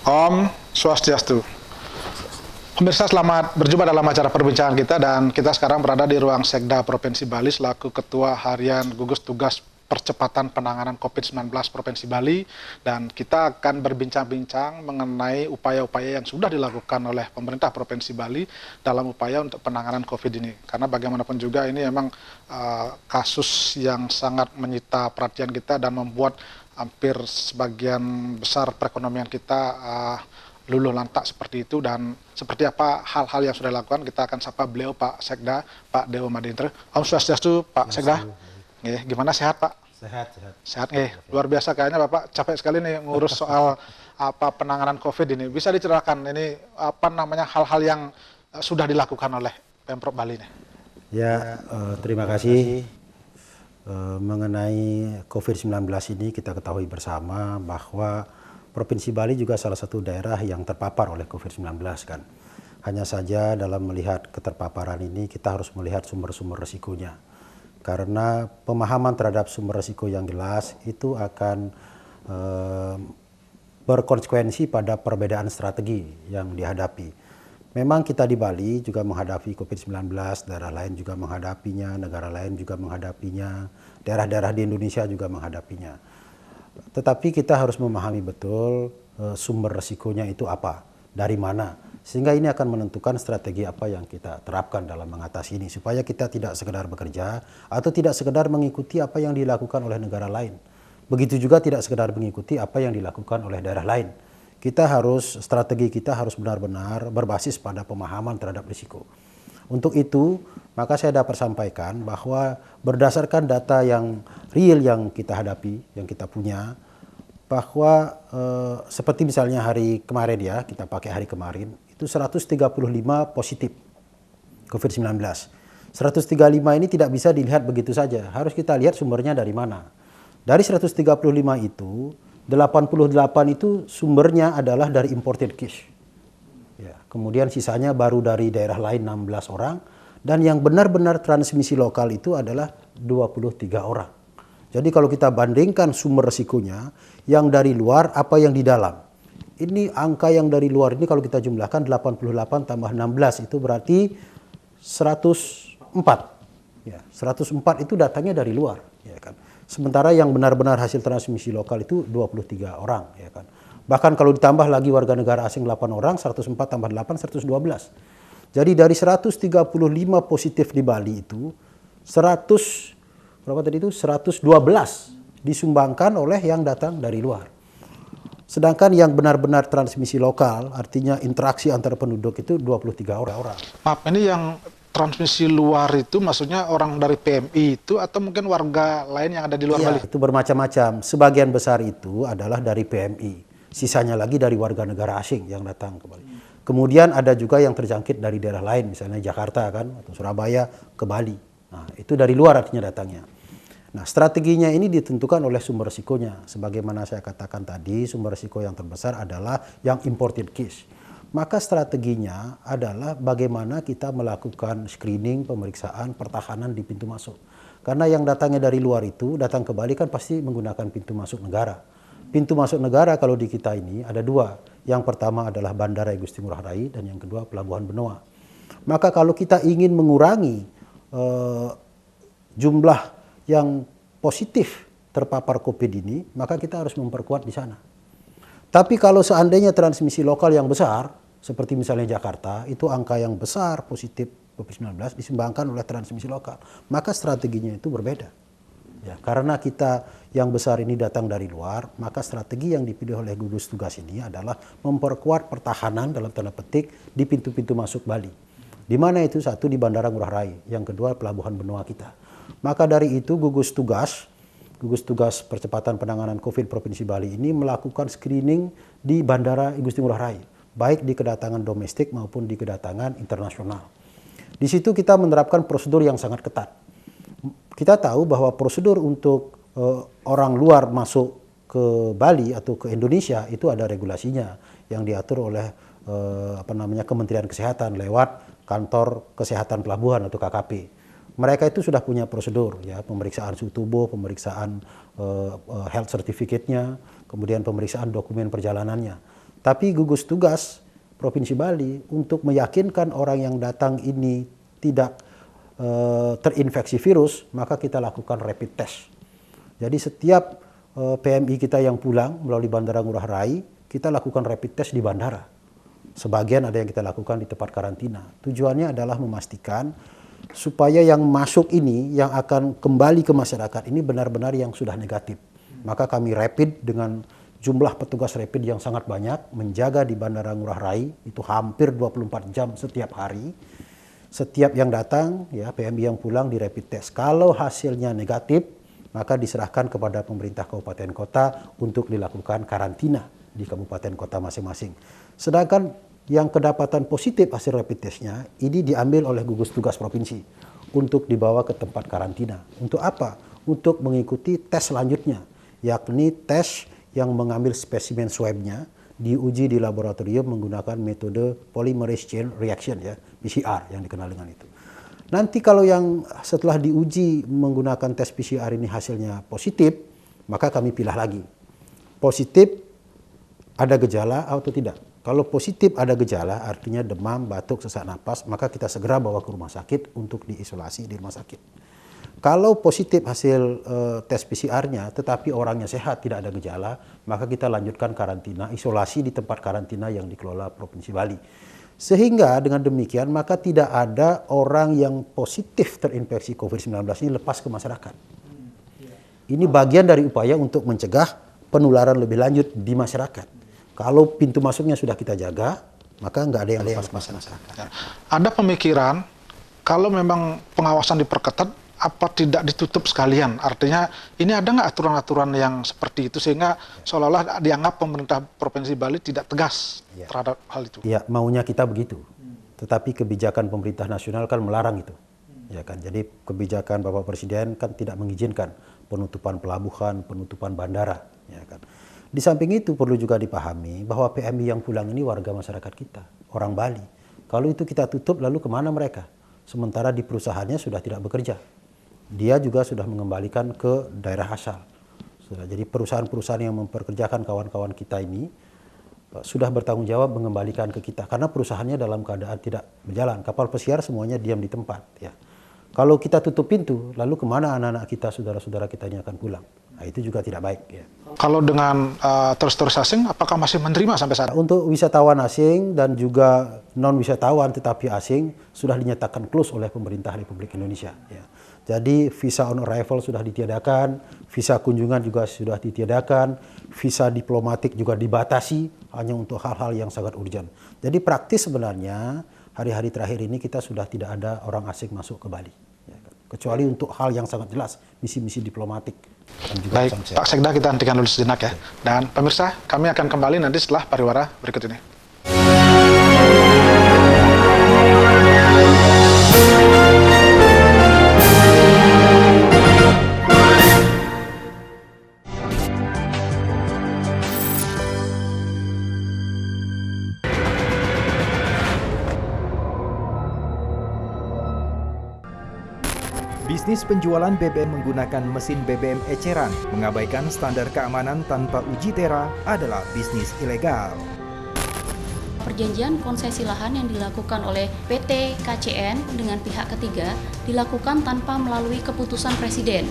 Om Swastiastu. Pemirsa, selamat berjumpa dalam acara perbincangan kita, dan kita sekarang berada di ruang Sekda Provinsi Bali selaku Ketua Harian Gugus Tugas Percepatan Penanganan COVID-19 Provinsi Bali, dan kita akan berbincang-bincang mengenai upaya-upaya yang sudah dilakukan oleh pemerintah Provinsi Bali dalam upaya untuk penanganan COVID ini. Karena bagaimanapun juga ini memang kasus yang sangat menyita perhatian kita dan membuat hampir sebagian besar perekonomian kita luluh lantak seperti itu. Dan seperti apa hal-hal yang sudah dilakukan, kita akan sapa beliau, Pak Sekda, Pak Dewo Madinter. Om Swastiastu, Pak Sekda. Gimana, sehat Pak? Sehat. Sehat luar biasa, kayaknya Bapak capek sekali nih ngurus soal penanganan COVID ini. Bisa diceritakan ini hal-hal yang sudah dilakukan oleh Pemprov Bali nih? Ya, terima kasih. Mengenai COVID-19 ini kita ketahui bersama bahwa Provinsi Bali juga salah satu daerah yang terpapar oleh COVID-19 kan. Hanya saja dalam melihat keterpaparan ini kita harus melihat sumber-sumber resikonya. Karena pemahaman terhadap sumber risiko yang jelas itu akan berkonsekuensi pada perbedaan strategi yang dihadapi. Memang kita di Bali juga menghadapi COVID-19, daerah lain juga menghadapinya, negara lain juga menghadapinya, daerah-daerah di Indonesia juga menghadapinya. Tetapi kita harus memahami betul sumber risikonya itu apa, dari mana. Sehingga ini akan menentukan strategi apa yang kita terapkan dalam mengatasi ini. Supaya kita tidak sekedar bekerja atau tidak sekedar mengikuti apa yang dilakukan oleh negara lain. Begitu juga tidak sekedar mengikuti apa yang dilakukan oleh daerah lain. Strategi kita harus benar-benar berbasis pada pemahaman terhadap risiko. Untuk itu, maka saya dapat sampaikan bahwa berdasarkan data yang real yang kita hadapi, yang kita punya, bahwa seperti misalnya hari kemarin ya, kita pakai hari kemarin, itu 135 positif COVID-19. 135 ini tidak bisa dilihat begitu saja, harus kita lihat sumbernya dari mana. Dari 135 itu, 88 itu sumbernya adalah dari imported case. Ya, kemudian sisanya baru dari daerah lain 16 orang, dan yang benar-benar transmisi lokal itu adalah 23 orang. Jadi kalau kita bandingkan sumber resikonya, yang dari luar apa yang di dalam. Ini angka yang dari luar ini kalau kita jumlahkan 88 tambah 16 itu berarti 104. Ya, 104 itu datanya dari luar, ya kan. Sementara yang benar-benar hasil transmisi lokal itu 23 orang, ya kan. Bahkan kalau ditambah lagi warga negara asing 8 orang, 104 tambah 8, 112. Jadi dari 135 positif di Bali itu, 112 disumbangkan oleh yang datang dari luar. Sedangkan yang benar-benar transmisi lokal, artinya interaksi antar penduduk itu 23 orang. Maaf, ini yang transmisi luar itu maksudnya orang dari PMI itu atau mungkin warga lain yang ada di luar Bali? Itu bermacam-macam. Sebagian besar itu adalah dari PMI. Sisanya lagi dari warga negara asing yang datang ke Bali. Kemudian ada juga yang terjangkit dari daerah lain, misalnya Jakarta kan, atau Surabaya ke Bali. Nah, itu dari luar artinya datangnya. Nah, strateginya ini ditentukan oleh sumber risikonya. Sebagaimana saya katakan tadi, sumber risiko yang terbesar adalah yang imported case. Maka strateginya adalah bagaimana kita melakukan screening, pemeriksaan, pertahanan di pintu masuk. Karena yang datangnya dari luar itu, datang ke Bali kan pasti menggunakan pintu masuk negara. Pintu masuk negara kalau di kita ini ada dua. Yang pertama adalah Bandara Igusti Ngurah Rai, dan yang kedua Pelabuhan Benoa. Maka kalau kita ingin mengurangi jumlah yang positif terpapar COVID ini, maka kita harus memperkuat di sana. Tapi kalau seandainya transmisi lokal yang besar, seperti misalnya Jakarta, itu angka yang besar positif COVID-19 disumbangkan oleh transmisi lokal, maka strateginya itu berbeda. Ya, karena kita yang besar ini datang dari luar, maka strategi yang dipilih oleh gugus tugas ini adalah memperkuat pertahanan dalam tanda petik di pintu-pintu masuk Bali. Di mana itu? Satu di Bandara Ngurah Rai, yang kedua Pelabuhan Benoa kita. Maka dari itu gugus tugas percepatan penanganan COVID Provinsi Bali ini melakukan screening di Bandara Igusti Ngurah Rai, baik di kedatangan domestik maupun di kedatangan internasional. Di situ kita menerapkan prosedur yang sangat ketat. Kita tahu bahwa prosedur untuk orang luar masuk ke Bali atau ke Indonesia itu ada regulasinya yang diatur oleh Kementerian Kesehatan lewat Kantor Kesehatan Pelabuhan atau KKP. Mereka itu sudah punya prosedur, ya, pemeriksaan suhu tubuh, pemeriksaan health certificate-nya, kemudian pemeriksaan dokumen perjalanannya. Tapi gugus tugas Provinsi Bali untuk meyakinkan orang yang datang ini tidak terinfeksi virus, maka kita lakukan rapid test. Jadi setiap PMI kita yang pulang melalui Bandara Ngurah Rai, kita lakukan rapid test di bandara. Sebagian ada yang kita lakukan di tempat karantina. Tujuannya adalah memastikan supaya yang masuk ini, yang akan kembali ke masyarakat ini benar-benar yang sudah negatif. Maka kami rapid dengan jumlah petugas rapid yang sangat banyak, menjaga di Bandara Ngurah Rai, itu hampir 24 jam setiap hari. Setiap yang datang, ya PMI yang pulang di rapid test. Kalau hasilnya negatif, maka diserahkan kepada pemerintah kabupaten kota untuk dilakukan karantina di kabupaten kota masing-masing. Sedangkan yang kedapatan positif hasil rapid testnya, ini diambil oleh gugus tugas provinsi untuk dibawa ke tempat karantina. Untuk apa? Untuk mengikuti tes selanjutnya, yakni tes yang mengambil spesimen swabnya, diuji di laboratorium menggunakan metode polymerase chain reaction, ya, PCR yang dikenal dengan itu. Nanti kalau yang setelah diuji menggunakan tes PCR ini hasilnya positif, maka kami pilih lagi. Positif ada gejala atau tidak. Kalau positif ada gejala, artinya demam, batuk, sesak napas, maka kita segera bawa ke rumah sakit untuk diisolasi di rumah sakit. Kalau positif hasil tes PCR-nya, tetapi orangnya sehat, tidak ada gejala, maka kita lanjutkan karantina, isolasi di tempat karantina yang dikelola Provinsi Bali. Sehingga dengan demikian, maka tidak ada orang yang positif terinfeksi COVID-19 ini lepas ke masyarakat. Ini bagian dari upaya untuk mencegah penularan lebih lanjut di masyarakat. Kalau pintu masuknya sudah kita jaga, maka nggak ada yang lepas ke masyarakat. Ya. Ada pemikiran, kalau memang pengawasan diperketat, apa tidak ditutup sekalian? Artinya ini ada nggak aturan-aturan yang seperti itu sehingga seolah-olah dianggap pemerintah Provinsi Bali tidak tegas terhadap hal itu? Ya, maunya kita begitu. Tetapi kebijakan pemerintah nasional kan melarang itu. Ya kan. Jadi kebijakan Bapak Presiden kan tidak mengizinkan penutupan pelabuhan, penutupan bandara. Ya kan. Di samping itu perlu juga dipahami bahwa PMI yang pulang ini warga masyarakat kita, orang Bali. Kalau itu kita tutup lalu kemana mereka? Sementara di perusahaannya sudah tidak bekerja. Dia juga sudah mengembalikan ke daerah asal. Jadi perusahaan-perusahaan yang memperkerjakan kawan-kawan kita ini sudah bertanggung jawab mengembalikan ke kita. Karena perusahaannya dalam keadaan tidak berjalan. Kapal pesiar semuanya diam di tempat. Ya. Kalau kita tutup pintu, lalu kemana anak-anak kita, saudara-saudara kita ini akan pulang? Nah, itu juga tidak baik. Ya. Kalau dengan turis-turis asing, apakah masih menerima sampai saat ini? Untuk wisatawan asing dan juga non-wisatawan tetapi asing sudah dinyatakan close oleh pemerintah Republik Indonesia. Ya. Jadi visa on arrival sudah ditiadakan, visa kunjungan juga sudah ditiadakan, visa diplomatik juga dibatasi hanya untuk hal-hal yang sangat urgent. Jadi praktis sebenarnya hari-hari terakhir ini kita sudah tidak ada orang asing masuk ke Bali. Ya, kecuali untuk hal yang sangat jelas, misi-misi diplomatik. Dan juga Baik, Pak Sekda, kita hentikan dulu sejenak ya. Dan pemirsa, kami akan kembali nanti setelah pariwara berikut ini. Bisnis penjualan BBM menggunakan mesin BBM eceran, mengabaikan standar keamanan tanpa uji tera adalah bisnis ilegal. Perjanjian konsesi lahan yang dilakukan oleh PT KCN dengan pihak ketiga dilakukan tanpa melalui keputusan Presiden.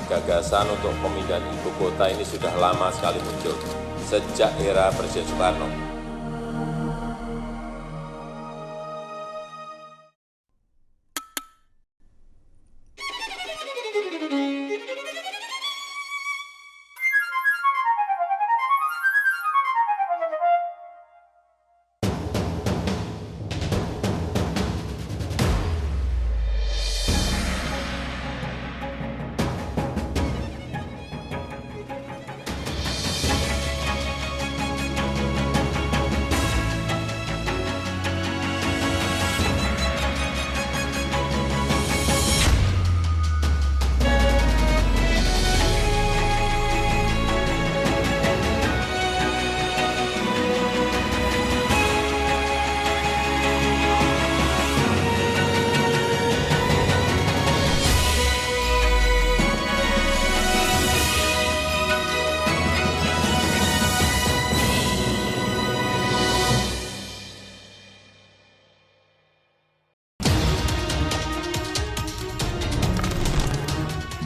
Gagasan untuk pemindahan ibu kota ini sudah lama sekali muncul, sejak era Presiden Soekarno.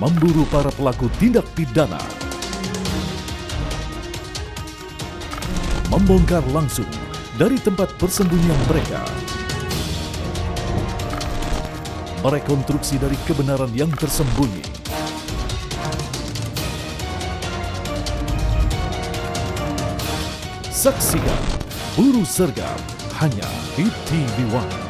memburu para pelaku tindak pidana, membongkar langsung dari tempat persembunyian mereka, merekonstruksi dari kebenaran yang tersembunyi. Saksikan Buru Sergap hanya di TV One.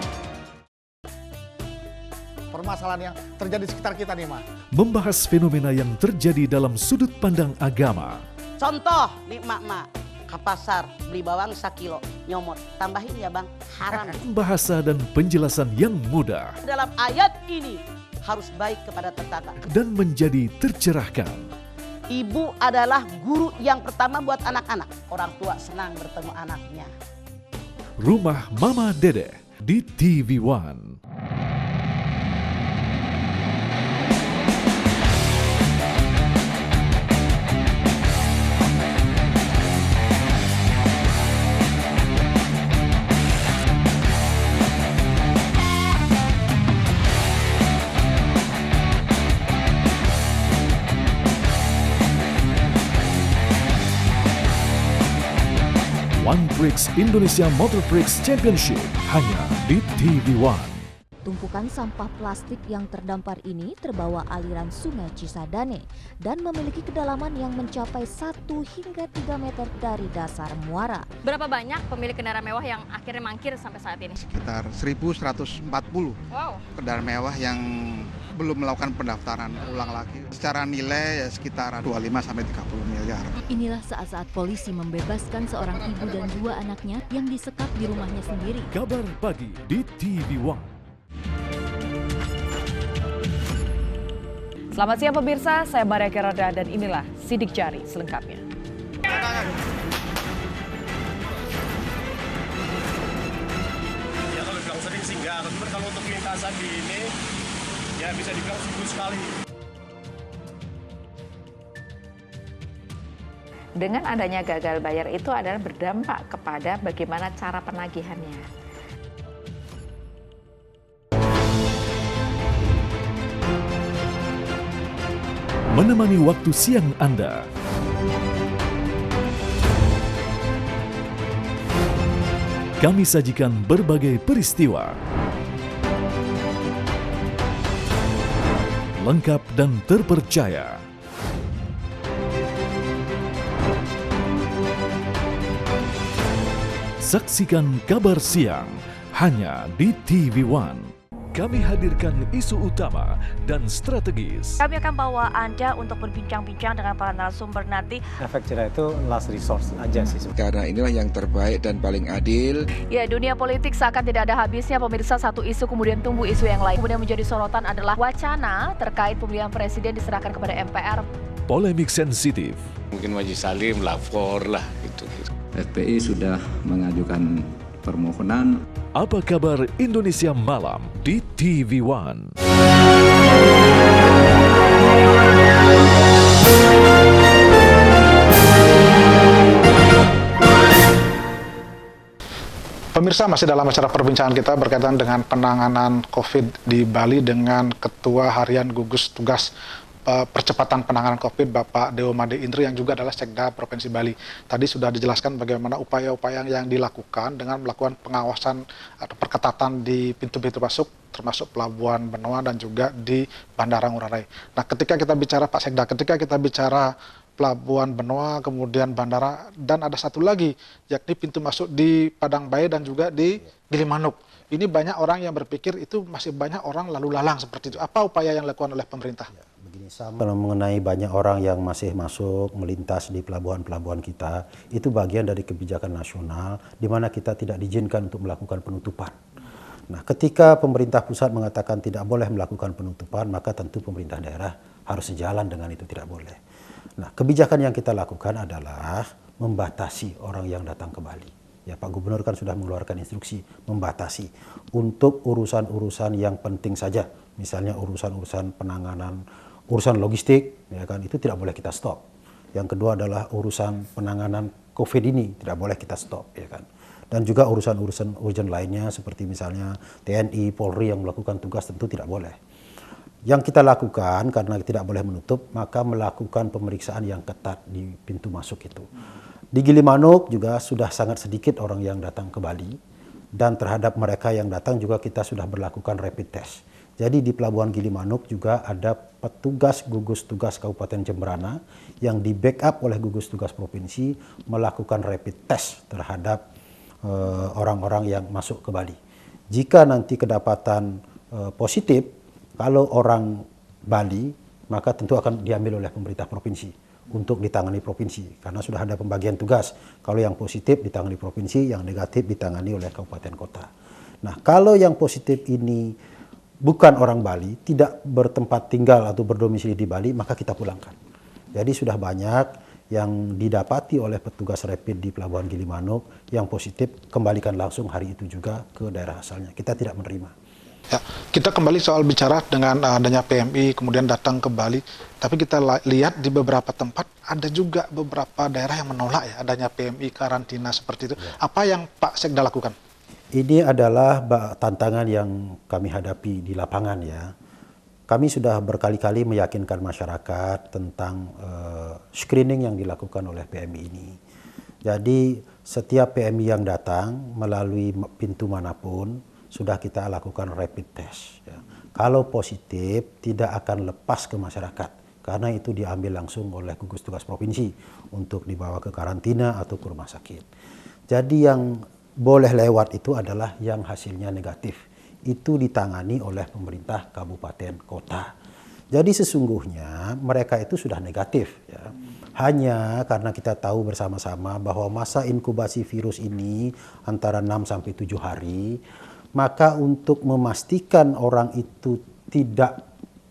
Permasalahan yang terjadi di sekitar kita nih, Ma. Membahas fenomena yang terjadi dalam sudut pandang agama. Contoh nih mak-mak, ke pasar beli bawang 1 kilo, nyomot, tambahin ya bang, haram. Bahasa dan penjelasan yang mudah Dalam ayat ini harus baik kepada tetangga. dan menjadi tercerahkan. Ibu adalah guru yang pertama buat anak-anak. Orang tua senang bertemu anaknya. Rumah Mama Dede di TV One. One Prix Indonesia Motor Prix Championship hanya di TV One. Tumpukan sampah plastik yang terdampar ini terbawa aliran sungai Cisadane dan memiliki kedalaman yang mencapai 1 hingga 3 meter dari dasar muara. Berapa banyak pemilik kendaraan mewah yang akhirnya mangkir sampai saat ini? Sekitar 1.140 Wow. kendaraan mewah yang belum melakukan pendaftaran ulang lagi. Secara nilai ya sekitar 25 sampai 30 miliar. Inilah saat-saat polisi membebaskan seorang ibu dan 2 anaknya yang disekap di rumahnya sendiri. Kabar pagi di TV One. Selamat siang pemirsa, saya Maria Kerada dan inilah Sidik Jari selengkapnya. Ya kalau bilang sering sih enggak, tapi kalau untuk lintasan di ini ya bisa dibilang seminggu sekali. Dengan adanya gagal bayar itu adalah berdampak kepada bagaimana cara penagihannya. Menemani waktu siang Anda. Kami sajikan berbagai peristiwa. Lengkap dan terpercaya. Saksikan Kabar Siang hanya di TV One. Kami hadirkan isu utama dan strategis. Kami akan bawa Anda untuk berbincang-bincang dengan para narasumber nanti. Efek jerah itu last resource aja sih. Karena inilah yang terbaik dan paling adil. Ya, dunia politik seakan tidak ada habisnya pemirsa, satu isu kemudian tumbuh isu yang lain. Kemudian menjadi sorotan adalah wacana terkait pemilihan presiden diserahkan kepada MPR. Polemik sensitif. Mungkin Majelis Salim lapor lah gitu. FPI sudah mengajukan permohonan. Apa kabar Indonesia Malam di TV One? Pemirsa, masih dalam acara perbincangan kita berkaitan dengan penanganan COVID di Bali dengan Ketua Harian Gugus Tugas Percepatan Penanganan COVID Bapak Dewo Made Indri yang juga adalah Sekda Provinsi Bali. Tadi sudah dijelaskan bagaimana upaya-upaya yang dilakukan dengan melakukan pengawasan atau perketatan di pintu-pintu masuk termasuk Pelabuhan Benoa dan juga di Bandara Ngurah Rai. Nah, ketika kita bicara Pak Sekda, ketika kita bicara Pelabuhan Benoa, kemudian bandara, dan ada satu lagi yakni pintu masuk di Padang Bae dan juga di Gilimanuk. Ini banyak orang yang berpikir itu masih banyak orang lalu lalang seperti itu. Apa upaya yang dilakukan oleh pemerintah? Begini, sama mengenai banyak orang yang masih masuk melintas di pelabuhan-pelabuhan kita, itu bagian dari kebijakan nasional di mana kita tidak diizinkan untuk melakukan penutupan. Nah, ketika pemerintah pusat mengatakan tidak boleh melakukan penutupan, maka tentu pemerintah daerah harus sejalan dengan itu, tidak boleh. Nah, kebijakan yang kita lakukan adalah membatasi orang yang datang ke Bali. Ya, Pak Gubernur kan sudah mengeluarkan instruksi membatasi untuk urusan-urusan yang penting saja, misalnya urusan-urusan penanganan, urusan logistik, ya kan, itu tidak boleh kita stop. Yang kedua adalah urusan penanganan COVID ini tidak boleh kita stop, ya kan. Dan juga urusan-urusan urgent lainnya seperti misalnya TNI, Polri yang melakukan tugas tentu tidak boleh. Yang kita lakukan karena tidak boleh menutup, maka melakukan pemeriksaan yang ketat di pintu masuk itu. Di Gilimanuk juga sudah sangat sedikit orang yang datang ke Bali, dan terhadap mereka yang datang juga kita sudah berlakukan rapid test. Jadi di Pelabuhan Gilimanuk juga ada petugas gugus tugas Kabupaten Jemberana yang di backup oleh gugus tugas provinsi melakukan rapid test terhadap orang-orang yang masuk ke Bali. Jika nanti kedapatan positif, kalau orang Bali, maka tentu akan diambil oleh pemerintah provinsi untuk ditangani provinsi, karena sudah ada pembagian tugas. Kalau yang positif ditangani provinsi, yang negatif ditangani oleh kabupaten kota. Nah, kalau yang positif ini bukan orang Bali, tidak bertempat tinggal atau berdomisili di Bali, maka kita pulangkan. Jadi sudah banyak yang didapati oleh petugas rapid di Pelabuhan Gilimanuk yang positif, kembalikan langsung hari itu juga ke daerah asalnya. Kita tidak menerima. Ya, kita kembali soal bicara dengan adanya PMI kemudian datang ke Bali, tapi kita lihat di beberapa tempat ada juga beberapa daerah yang menolak ya adanya PMI karantina seperti itu. Ya. Apa yang Pak Sekda lakukan? Ini adalah tantangan yang kami hadapi di lapangan ya. Kami sudah berkali-kali meyakinkan masyarakat tentang screening yang dilakukan oleh PMI ini. Jadi setiap PMI yang datang melalui pintu manapun sudah kita lakukan rapid test. Ya. Kalau positif tidak akan lepas ke masyarakat karena itu diambil langsung oleh gugus tugas provinsi untuk dibawa ke karantina atau ke rumah sakit. Jadi yang boleh lewat itu adalah yang hasilnya negatif. Itu ditangani oleh pemerintah kabupaten kota. Jadi sesungguhnya mereka itu sudah negatif. Ya. Hanya karena kita tahu bersama-sama bahwa masa inkubasi virus ini antara 6 sampai 7 hari, maka untuk memastikan orang itu tidak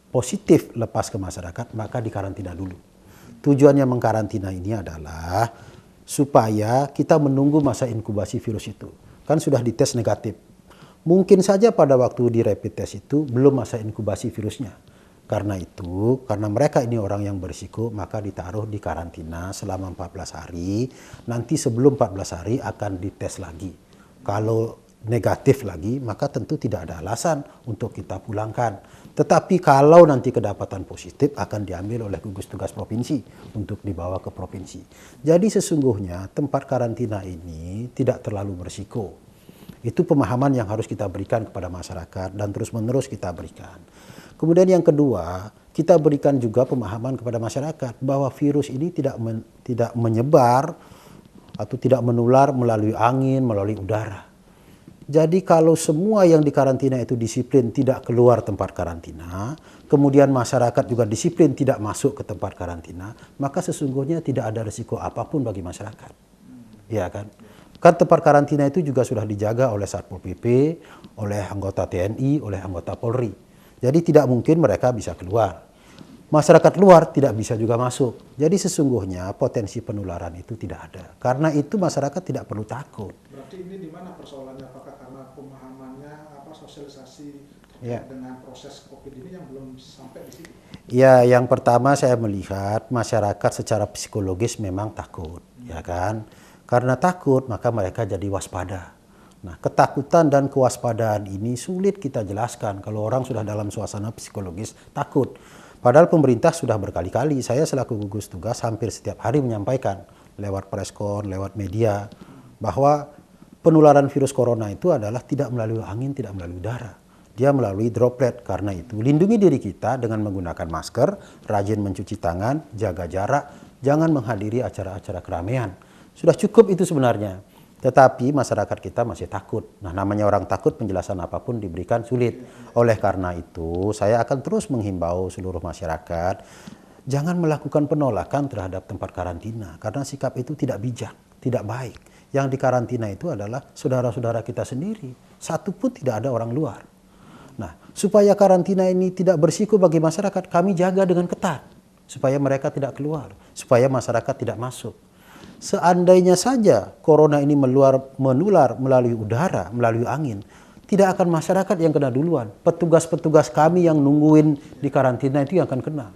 positif lepas ke masyarakat, maka dikarantina dulu. Tujuannya mengkarantina ini adalah supaya kita menunggu masa inkubasi virus itu. Kan sudah dites negatif. Mungkin saja pada waktu di rapid test itu belum masa inkubasi virusnya. Karena itu, karena mereka ini orang yang berisiko, maka ditaruh di karantina selama 14 hari. Nanti sebelum 14 hari akan dites lagi. Kalau negatif lagi, maka tentu tidak ada alasan untuk kita pulangkan. Tetapi kalau nanti kedapatan positif akan diambil oleh gugus tugas provinsi untuk dibawa ke provinsi. Jadi sesungguhnya tempat karantina ini tidak terlalu berisiko. Itu pemahaman yang harus kita berikan kepada masyarakat dan terus-menerus kita berikan. Kemudian yang kedua, kita berikan juga pemahaman kepada masyarakat bahwa virus ini tidak menyebar atau tidak menular melalui angin, melalui udara. Jadi kalau semua yang dikarantina itu disiplin tidak keluar tempat karantina, kemudian masyarakat juga disiplin tidak masuk ke tempat karantina, maka sesungguhnya tidak ada risiko apapun bagi masyarakat. Ya kan? Kan tempat karantina itu juga sudah dijaga oleh Satpol PP, oleh anggota TNI, oleh anggota Polri. Jadi tidak mungkin mereka bisa keluar. Masyarakat luar tidak bisa juga masuk. Jadi sesungguhnya potensi penularan itu tidak ada. Karena itu masyarakat tidak perlu takut. Berarti ini di mana persoalannya? Apakah karena pemahamannya, sosialisasi ya dengan proses COVID ini yang belum sampai di sini? Ya, yang pertama saya melihat masyarakat secara psikologis memang takut, ya kan? Karena takut maka mereka jadi waspada. Nah, ketakutan dan kewaspadaan ini sulit kita jelaskan kalau orang sudah dalam suasana psikologis takut. Padahal pemerintah sudah berkali-kali, saya selaku gugus tugas hampir setiap hari menyampaikan lewat preskon, lewat media, bahwa penularan virus corona itu adalah tidak melalui angin, tidak melalui udara. Dia melalui droplet. Karena itu, lindungi diri kita dengan menggunakan masker, rajin mencuci tangan, jaga jarak, jangan menghadiri acara-acara keramaian. Sudah cukup itu sebenarnya. Tetapi masyarakat kita masih takut. Nah, namanya orang takut, penjelasan apapun diberikan sulit. Oleh karena itu, saya akan terus menghimbau seluruh masyarakat, jangan melakukan penolakan terhadap tempat karantina. Karena sikap itu tidak bijak, tidak baik. Yang dikarantina itu adalah saudara-saudara kita sendiri. Satu pun tidak ada orang luar. Nah, supaya karantina ini tidak berisiko bagi masyarakat, kami jaga dengan ketat. Supaya mereka tidak keluar, supaya masyarakat tidak masuk. Seandainya saja corona ini menular melalui udara, melalui angin, tidak akan masyarakat yang kena duluan. Petugas-petugas kami yang nungguin di karantina itu yang akan kena.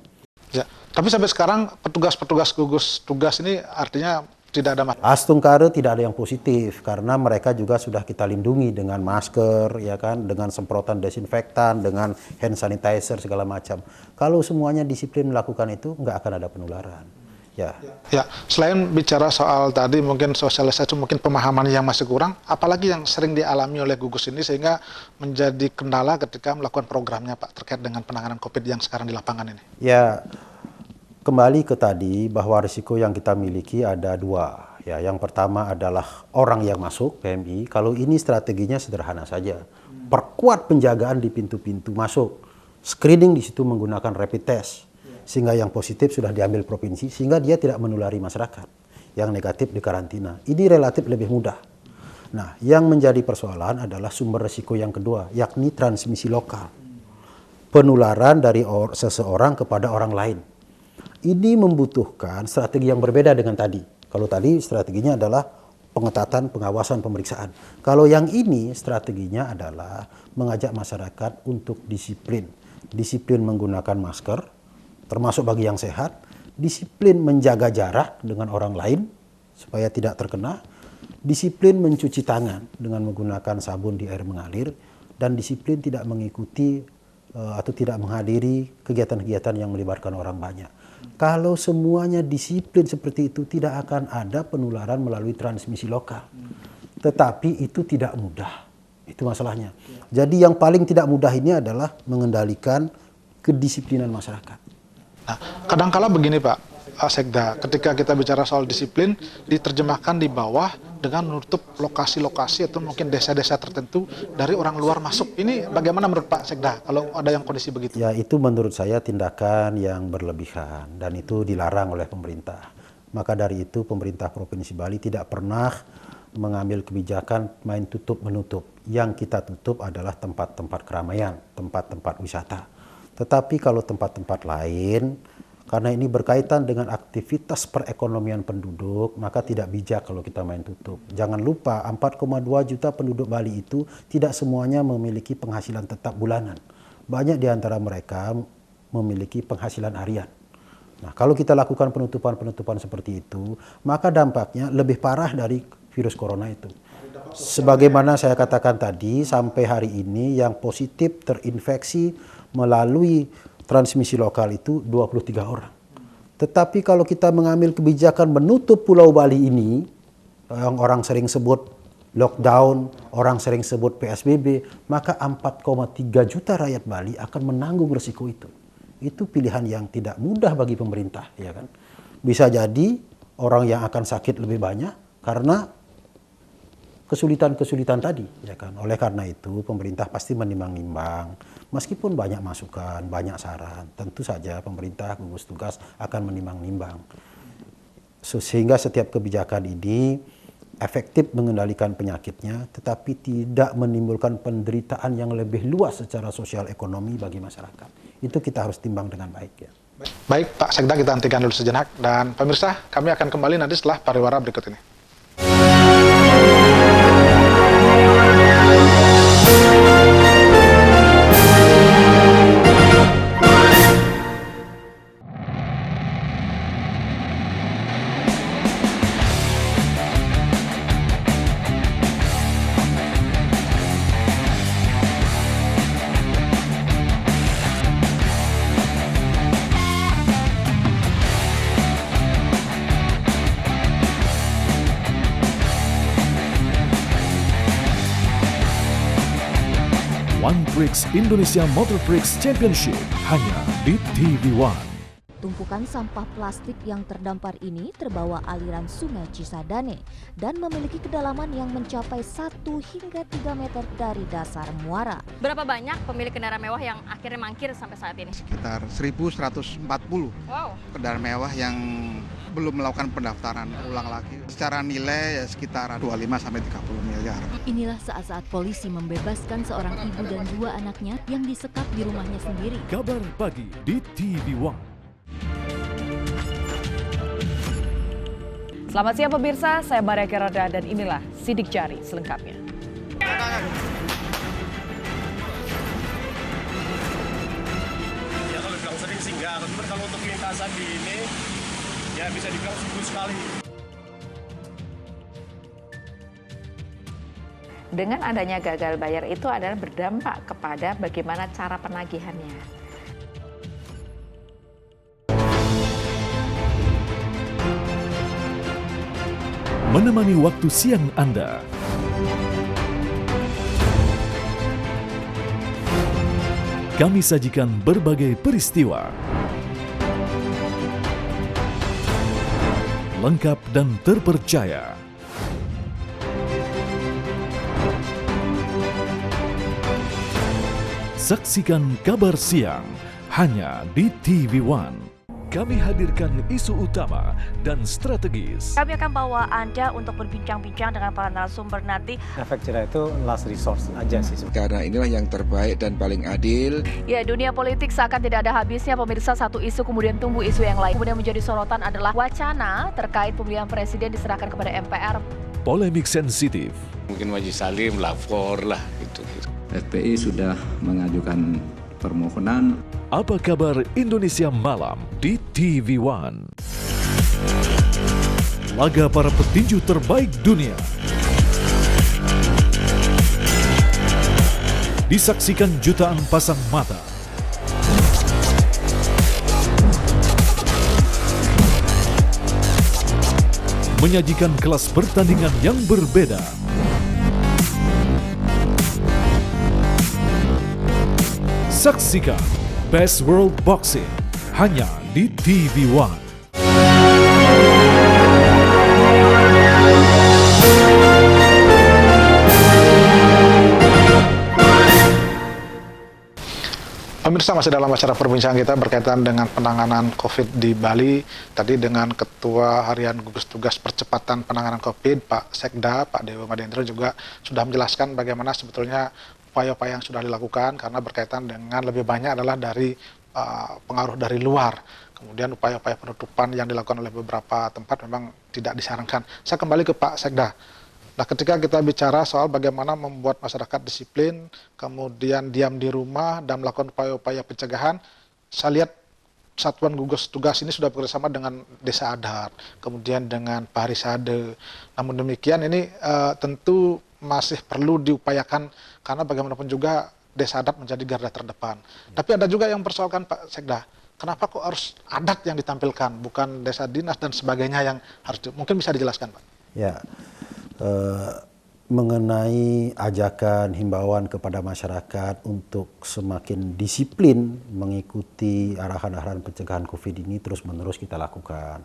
Ya, tapi sampai sekarang petugas-petugas gugus tugas ini artinya tidak ada masalah. Astungkare tidak ada yang positif karena mereka juga sudah kita lindungi dengan masker, ya kan, dengan semprotan desinfektan, dengan hand sanitizer segala macam. Kalau semuanya disiplin melakukan itu, nggak akan ada penularan. Ya. Ya, selain bicara soal tadi mungkin sosialisasi, mungkin pemahaman yang masih kurang, apalagi yang sering dialami oleh gugus ini sehingga menjadi kendala ketika melakukan programnya Pak terkait dengan penanganan COVID yang sekarang di lapangan ini? Ya, kembali ke tadi bahwa risiko yang kita miliki ada dua. Ya, yang pertama adalah orang yang masuk PMI. Kalau ini strateginya sederhana saja, perkuat penjagaan di pintu-pintu masuk, screening di situ menggunakan rapid test. Sehingga yang positif sudah diambil provinsi, sehingga dia tidak menulari masyarakat. Yang negatif dikarantina. Ini relatif lebih mudah. Nah, yang menjadi persoalan adalah sumber risiko yang kedua, yakni transmisi lokal. Penularan dari seseorang kepada orang lain. Ini membutuhkan strategi yang berbeda dengan tadi. Kalau tadi strateginya adalah pengetatan, pengawasan, pemeriksaan. Kalau yang ini strateginya adalah mengajak masyarakat untuk disiplin. Disiplin menggunakan masker, termasuk bagi yang sehat, disiplin menjaga jarak dengan orang lain supaya tidak terkena, disiplin mencuci tangan dengan menggunakan sabun di air mengalir, dan disiplin tidak mengikuti atau tidak menghadiri kegiatan-kegiatan yang melibatkan orang banyak. Kalau semuanya disiplin seperti itu, tidak akan ada penularan melalui transmisi lokal. Tetapi itu tidak mudah, itu masalahnya. Jadi yang paling tidak mudah ini adalah mengendalikan kedisiplinan masyarakat. Nah, kadangkala begini Pak Sekda, ketika kita bicara soal disiplin, diterjemahkan di bawah dengan menutup lokasi-lokasi atau mungkin desa-desa tertentu dari orang luar masuk. Ini bagaimana menurut Pak Sekda kalau ada yang kondisi begitu? Ya, itu menurut saya tindakan yang berlebihan dan itu dilarang oleh pemerintah. Maka dari itu pemerintah Provinsi Bali tidak pernah mengambil kebijakan main tutup menutup. Yang kita tutup adalah tempat-tempat keramaian, tempat-tempat wisata. Tetapi kalau tempat-tempat lain, karena ini berkaitan dengan aktivitas perekonomian penduduk, maka tidak bijak kalau kita main tutup. Jangan lupa 4,2 juta penduduk Bali itu tidak semuanya memiliki penghasilan tetap bulanan. Banyak di antara mereka memiliki penghasilan harian. Nah, kalau kita lakukan penutupan-penutupan seperti itu, maka dampaknya lebih parah dari virus corona itu. Sebagaimana saya katakan tadi, sampai hari ini yang positif terinfeksi melalui transmisi lokal itu 23 orang. Tetapi kalau kita mengambil kebijakan menutup Pulau Bali ini, yang orang sering sebut lockdown, orang sering sebut PSBB, maka 4,3 juta rakyat Bali akan menanggung resiko itu. Itu pilihan yang tidak mudah bagi pemerintah, ya kan? Bisa jadi orang yang akan sakit lebih banyak karena kesulitan-kesulitan tadi, ya kan. Oleh karena itu pemerintah pasti menimbang-nimbang, meskipun banyak masukan, banyak saran, tentu saja pemerintah gugus tugas akan menimbang-nimbang. Sehingga setiap kebijakan ini efektif mengendalikan penyakitnya, tetapi tidak menimbulkan penderitaan yang lebih luas secara sosial ekonomi bagi masyarakat. Itu kita harus timbang dengan baik, ya. Baik Pak Sekda, kita hentikan dulu sejenak, dan pemirsa kami akan kembali nanti setelah pariwara berikut ini. One Prix Indonesia Motor Prix Championship hanya di TV One. Tumpukan sampah plastik yang terdampar ini terbawa aliran Sungai Cisadane dan memiliki kedalaman yang mencapai 1 hingga 3 meter dari dasar muara. Berapa banyak pemilik kendaraan mewah yang akhirnya mangkir sampai saat ini? Sekitar 1.140 kendaraan mewah yang belum melakukan pendaftaran ulang lagi. Secara nilai ya sekitar 25 sampai 30 miliar. Inilah saat-saat polisi membebaskan seorang ibu dan 2 anaknya yang disekap di rumahnya sendiri. Kabar pagi di TV One. Selamat siang pemirsa, saya Maria Kerada dan inilah Sidik Jari selengkapnya. Ya kalau bilang sering sih enggak, cuman kalau untuk lintasan di ini ya bisa dibilang seminggu sekali. Dengan adanya gagal bayar itu adalah berdampak kepada bagaimana cara penagihannya. Menemani waktu siang Anda. Kami sajikan berbagai peristiwa. Lengkap dan terpercaya. Saksikan Kabar Siang hanya di TV One. Kami hadirkan isu utama dan strategis. Kami akan bawa Anda untuk berbincang-bincang dengan para narasumber nanti. Efek jerah itu last resource aja sih. Karena inilah yang terbaik dan paling adil. Ya, dunia politik seakan tidak ada habisnya. Pemirsa, satu isu kemudian tumbuh isu yang lain. Kemudian menjadi sorotan adalah wacana terkait pemilihan presiden diserahkan kepada MPR. Polemik sensitif. Mungkin Majelis Salim lapor lah gitu. FPI sudah mengajukan permohonan. Apa kabar Indonesia Malam di TV One? Laga para petinju terbaik dunia disaksikan jutaan pasang mata. Menyajikan kelas pertandingan yang berbeda. Saksikan Best World Boxing hanya di TV One. Pemirsa, masih dalam acara perbincangan kita berkaitan dengan penanganan COVID di Bali. Tadi dengan Ketua Harian Gugus Tugas Percepatan Penanganan COVID, Pak Sekda, Pak Dewa Madendra juga sudah menjelaskan bagaimana sebetulnya upaya-upaya yang sudah dilakukan, karena berkaitan dengan lebih banyak adalah dari pengaruh dari luar. Kemudian upaya-upaya penutupan yang dilakukan oleh beberapa tempat memang tidak disarankan. Saya kembali ke Pak Sekda. Nah, ketika kita bicara soal bagaimana membuat masyarakat disiplin, kemudian diam di rumah dan melakukan upaya-upaya pencegahan, saya lihat Satuan Gugus Tugas ini sudah bekerjasama dengan Desa Adat, kemudian dengan Parisade. Namun demikian ini tentu masih perlu diupayakan, karena bagaimanapun juga Desa Adat menjadi garda terdepan. Tapi ada juga yang mempersoalkan, Pak Sekda, kenapa kok harus adat yang ditampilkan, bukan desa dinas dan sebagainya yang harus mungkin bisa dijelaskan, Pak? Ya, mengenai ajakan himbauan kepada masyarakat untuk semakin disiplin mengikuti arahan-arahan pencegahan COVID ini terus-menerus kita lakukan.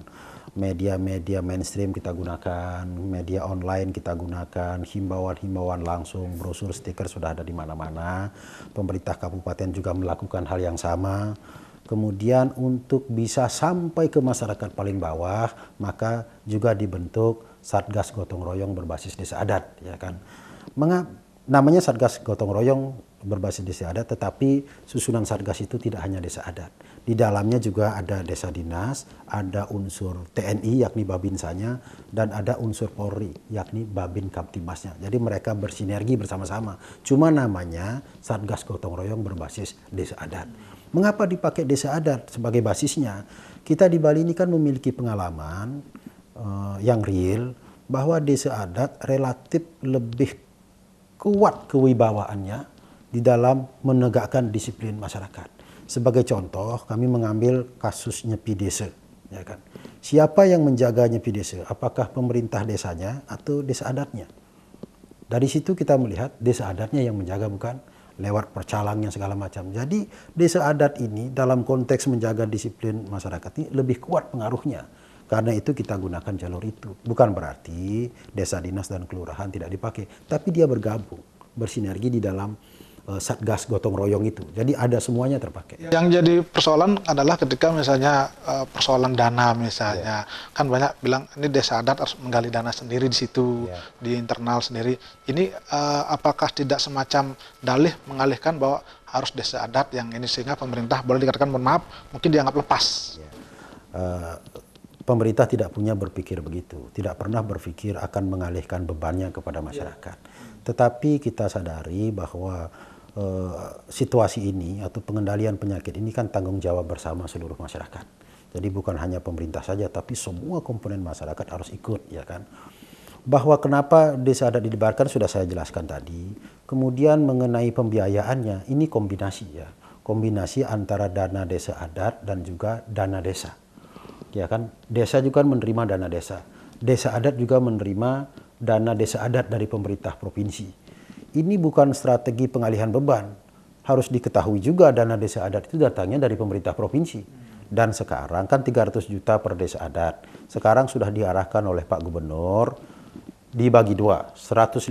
Media-media mainstream kita gunakan, media online kita gunakan, himbauan-himbauan langsung, brosur, stiker sudah ada di mana-mana. Pemerintah kabupaten juga melakukan hal yang sama. Kemudian untuk bisa sampai ke masyarakat paling bawah, maka juga dibentuk Satgas Gotong Royong berbasis Desa Adat, ya kan. Namanya Satgas Gotong Royong berbasis Desa Adat, tetapi susunan Satgas itu tidak hanya Desa Adat. Di dalamnya juga ada Desa Dinas, ada unsur TNI yakni Babinsanya, dan ada unsur Polri yakni Babin Kamtibmasnya. Jadi mereka bersinergi bersama-sama. Cuma namanya Satgas Gotong Royong berbasis Desa Adat. Mengapa dipakai Desa Adat sebagai basisnya? Kita di Bali ini kan memiliki pengalaman yang real bahwa Desa Adat relatif lebih kuat kewibawaannya di dalam menegakkan disiplin masyarakat. Sebagai contoh, kami mengambil kasus nyepi desa, ya kan. Siapa yang menjaga nyepi desa? Apakah pemerintah desanya atau Desa Adatnya? Dari situ kita melihat Desa Adatnya yang menjaga, bukan lewat percalangnya segala macam. Jadi Desa Adat ini dalam konteks menjaga disiplin masyarakat ini lebih kuat pengaruhnya. Karena itu kita gunakan jalur itu. Bukan berarti Desa Dinas dan Kelurahan tidak dipakai, tapi dia bergabung, bersinergi di dalam Satgas Gotong Royong itu. Jadi ada semuanya terpakai. Yang jadi persoalan adalah ketika misalnya persoalan dana misalnya. Kan banyak bilang ini Desa Adat harus menggali dana sendiri di situ, di internal sendiri. Ini apakah tidak semacam dalih mengalihkan bahwa harus Desa Adat yang ini, sehingga pemerintah boleh dikatakan, mohon maaf, mungkin dianggap lepas. Pemerintah tidak punya berpikir begitu, tidak pernah berpikir akan mengalihkan bebannya kepada masyarakat. Tetapi kita sadari bahwa situasi ini atau pengendalian penyakit ini kan tanggung jawab bersama seluruh masyarakat. Jadi bukan hanya pemerintah saja, tapi semua komponen masyarakat harus ikut, ya kan. Bahwa kenapa desa adat didebarkan sudah saya jelaskan tadi. Kemudian mengenai pembiayaannya, ini kombinasi ya. Kombinasi antara dana desa adat dan juga dana desa. Ya kan, desa juga menerima dana desa. Desa adat juga menerima dana desa adat dari pemerintah provinsi. Ini bukan strategi pengalihan beban. Harus diketahui juga dana desa adat itu datangnya dari pemerintah provinsi. Dan sekarang kan 300 juta per desa adat. Sekarang sudah diarahkan oleh Pak Gubernur dibagi dua. 150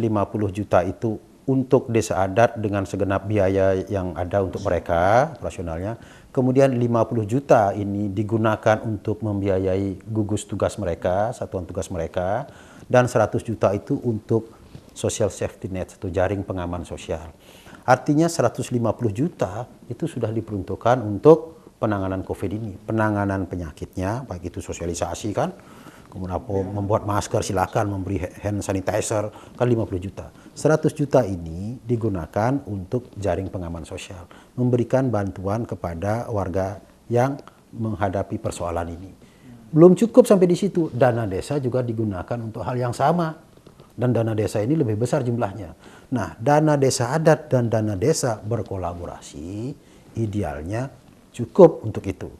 juta itu untuk desa adat dengan segenap biaya yang ada untuk mereka operasionalnya. Kemudian 50 juta ini digunakan untuk membiayai gugus tugas mereka, satuan tugas mereka. Dan 100 juta itu untuk social safety net atau jaring pengaman sosial. Artinya 150 juta itu sudah diperuntukkan untuk penanganan COVID ini. Penanganan penyakitnya, baik itu sosialisasi kan, kemudian membuat masker silakan, memberi hand sanitizer, kan 50 juta. 100 juta ini digunakan untuk jaring pengaman sosial. Memberikan bantuan kepada warga yang menghadapi persoalan ini. Belum cukup sampai di situ, dana desa juga digunakan untuk hal yang sama. Dan dana desa ini lebih besar jumlahnya. Nah, dana desa adat dan dana desa berkolaborasi, idealnya cukup untuk itu.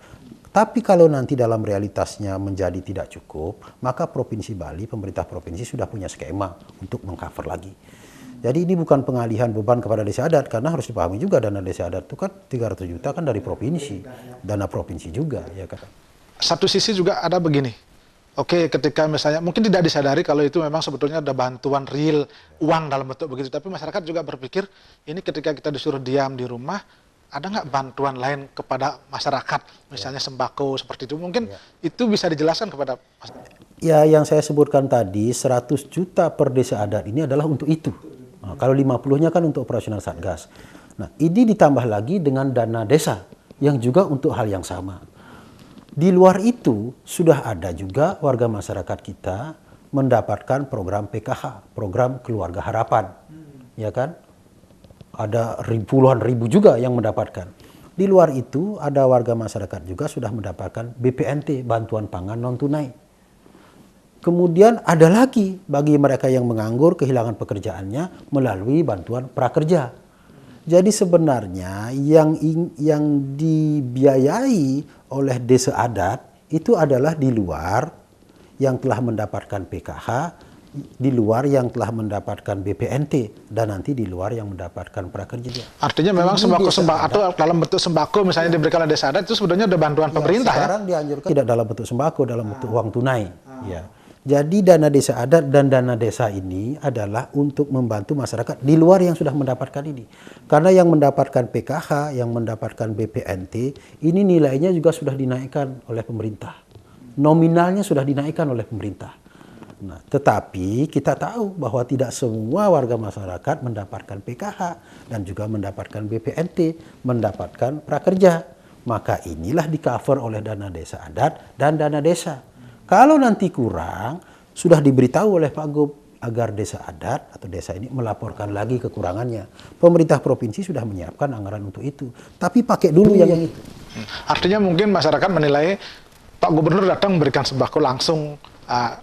Tapi kalau nanti dalam realitasnya menjadi tidak cukup, maka Provinsi Bali, pemerintah provinsi sudah punya skema untuk mengcover lagi. Jadi ini bukan pengalihan beban kepada desa adat, karena harus dipahami juga dana desa adat itu kan 300 juta kan dari provinsi, dana provinsi juga, ya kan. Satu sisi juga ada begini, oke, ketika misalnya mungkin tidak disadari kalau itu memang sebetulnya ada bantuan real uang dalam bentuk begitu, tapi masyarakat juga berpikir ini ketika kita disuruh diam di rumah, ada nggak bantuan lain kepada masyarakat, misalnya sembako seperti itu, mungkin itu bisa dijelaskan kepada masyarakat. Ya, yang saya sebutkan tadi 100 juta per desa adat ini adalah untuk itu. Nah, kalau 50-nya kan untuk operasional Satgas. Nah, ini ditambah lagi dengan dana desa yang juga untuk hal yang sama. Di luar itu sudah ada juga warga masyarakat kita mendapatkan program PKH, program Keluarga Harapan. Ya kan? Ada puluhan ribu juga yang mendapatkan. Di luar itu ada warga masyarakat juga sudah mendapatkan BPNT, bantuan pangan non tunai. Kemudian ada lagi bagi mereka yang menganggur kehilangan pekerjaannya melalui bantuan prakerja. Jadi sebenarnya yang dibiayai oleh desa adat itu adalah di luar yang telah mendapatkan PKH, di luar yang telah mendapatkan BPNT, dan nanti di luar yang mendapatkan prakerja. Artinya memang sembako atau dalam bentuk sembako misalnya diberikan oleh desa adat itu sebenarnya ada bantuan pemerintah sekarang dianjurkan tidak dalam bentuk sembako, dalam bentuk uang tunai. Ya. Jadi dana desa adat dan dana desa ini adalah untuk membantu masyarakat di luar yang sudah mendapatkan ini. Karena yang mendapatkan PKH, yang mendapatkan BPNT, ini nilainya juga sudah dinaikkan oleh pemerintah. Nominalnya sudah dinaikkan oleh pemerintah. Nah, tetapi kita tahu bahwa tidak semua warga masyarakat mendapatkan PKH dan juga mendapatkan BPNT, mendapatkan prakerja. Maka inilah di-cover oleh dana desa adat dan dana desa. Kalau nanti kurang, sudah diberitahu oleh Pak Gub agar desa adat atau desa ini melaporkan lagi kekurangannya. Pemerintah provinsi sudah menyiapkan anggaran untuk itu. Tapi pakai dulu yang itu. Artinya mungkin masyarakat menilai Pak Gubernur datang memberikan sembako langsung,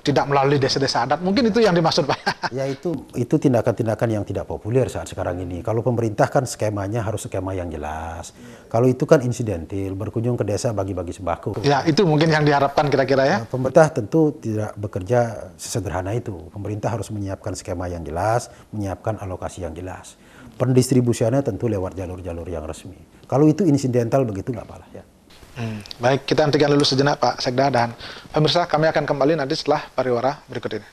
tidak melalui desa-desa adat. Mungkin itu yang dimaksud, Pak. Ya itu tindakan-tindakan yang tidak populer saat sekarang ini. Kalau pemerintah kan skemanya harus skema yang jelas. Kalau itu kan insidentil, berkunjung ke desa bagi-bagi sembako. Ya itu mungkin yang diharapkan kira-kira ya. Pemerintah tentu tidak bekerja sesederhana itu. Pemerintah harus menyiapkan skema yang jelas, menyiapkan alokasi yang jelas. Pendistribusiannya tentu lewat jalur-jalur yang resmi. Kalau itu insidental begitu nggak apa-apa ya. Baik, kita hentikan dulu sejenak Pak Sekda, dan pemirsa kami akan kembali nanti setelah pariwara berikut ini.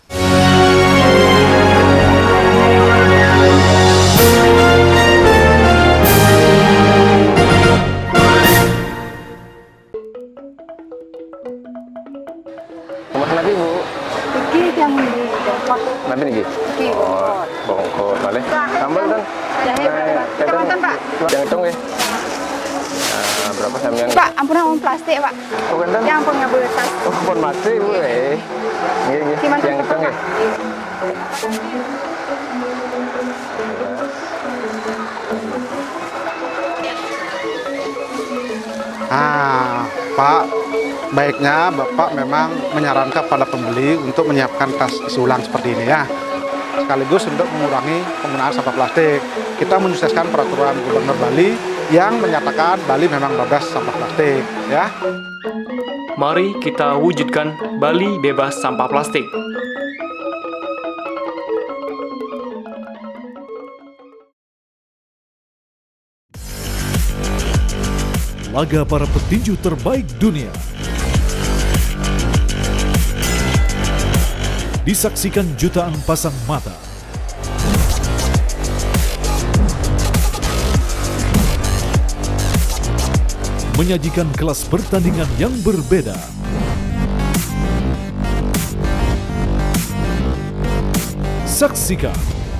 Kemana lagi Bu? Pergi yang di Depok. Nanti nih? Oh, bongkot boleh. Sambal kan? Kemantan Pak? Yang hitung ya? Berapa sampean? Pak, ampunan uang plastik Pak. Oh, kan? Yang punya betas. Oh, pun masih Bu eh. Yang hitung ya? Pak, baiknya Bapak memang menyarankan pada pembeli untuk menyiapkan tas isi ulang seperti ini ya. Sekaligus untuk mengurangi penggunaan sampah plastik. Kita menyukseskan peraturan Gubernur Bali yang menyatakan Bali memang bebas sampah plastik ya. Mari kita wujudkan Bali bebas sampah plastik. Laga para petinju terbaik dunia disaksikan jutaan pasang mata. Menyajikan kelas pertandingan yang berbeda. Saksikan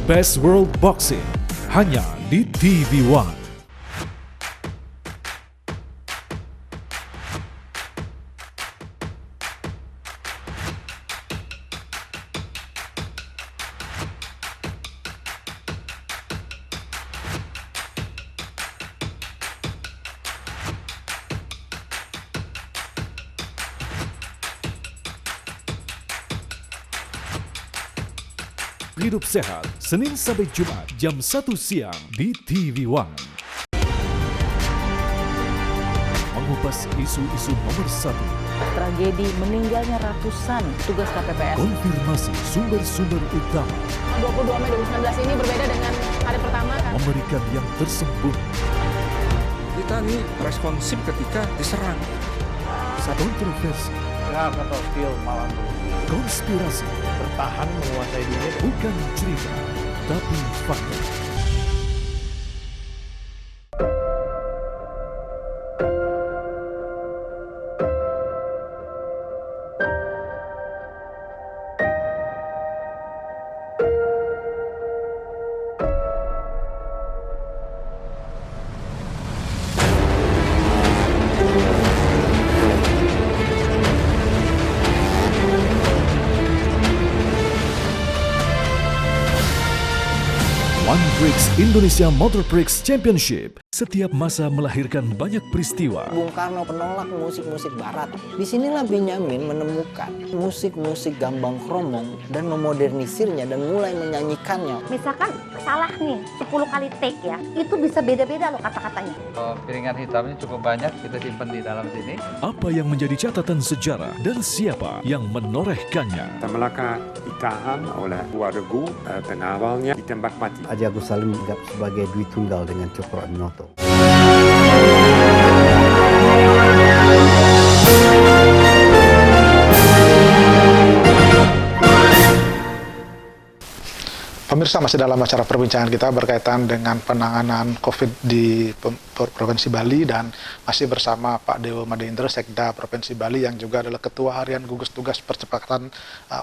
Best World Boxing hanya di TV One. Hidup sehat, Senin sampai Jumat jam 1 siang di TV One. Mengupas isu-isu nomor 1. Tragedi meninggalnya ratusan tugas KPPS. Konfirmasi sumber-sumber utama. 22 Mei 2019 ini berbeda dengan hari pertama kan? Memberikan yang tersembunyi. Kita nih responsif ketika diserang. Kontroversi. Konspirasi. Bertahan menguasai dunia. Bukan cerita, tapi fakta. One Prix Indonesia Motor Prix Championship. Setiap masa melahirkan banyak peristiwa. Bung Karno penolak musik-musik barat. Disinilah Benyamin menemukan musik-musik gambang kromong dan memodernisirnya dan mulai menyanyikannya. Misalkan salah nih 10 kali take ya, itu bisa beda-beda loh kata-katanya. Piringan hitamnya cukup banyak, kita simpan di dalam sini. Apa yang menjadi catatan sejarah dan siapa yang menorehkannya? Malaka ditahan oleh warga pengawalnya ditembak mati. Haji Agus Salim dianggap sebagai Dwi Tunggal dengan Cokro Aminoto. Pemirsa, masih dalam acara perbincangan kita berkaitan dengan penanganan COVID di Provinsi Bali dan masih bersama Pak Dewo Madindra, Sekda Provinsi Bali yang juga adalah Ketua Harian Gugus Tugas Percepatan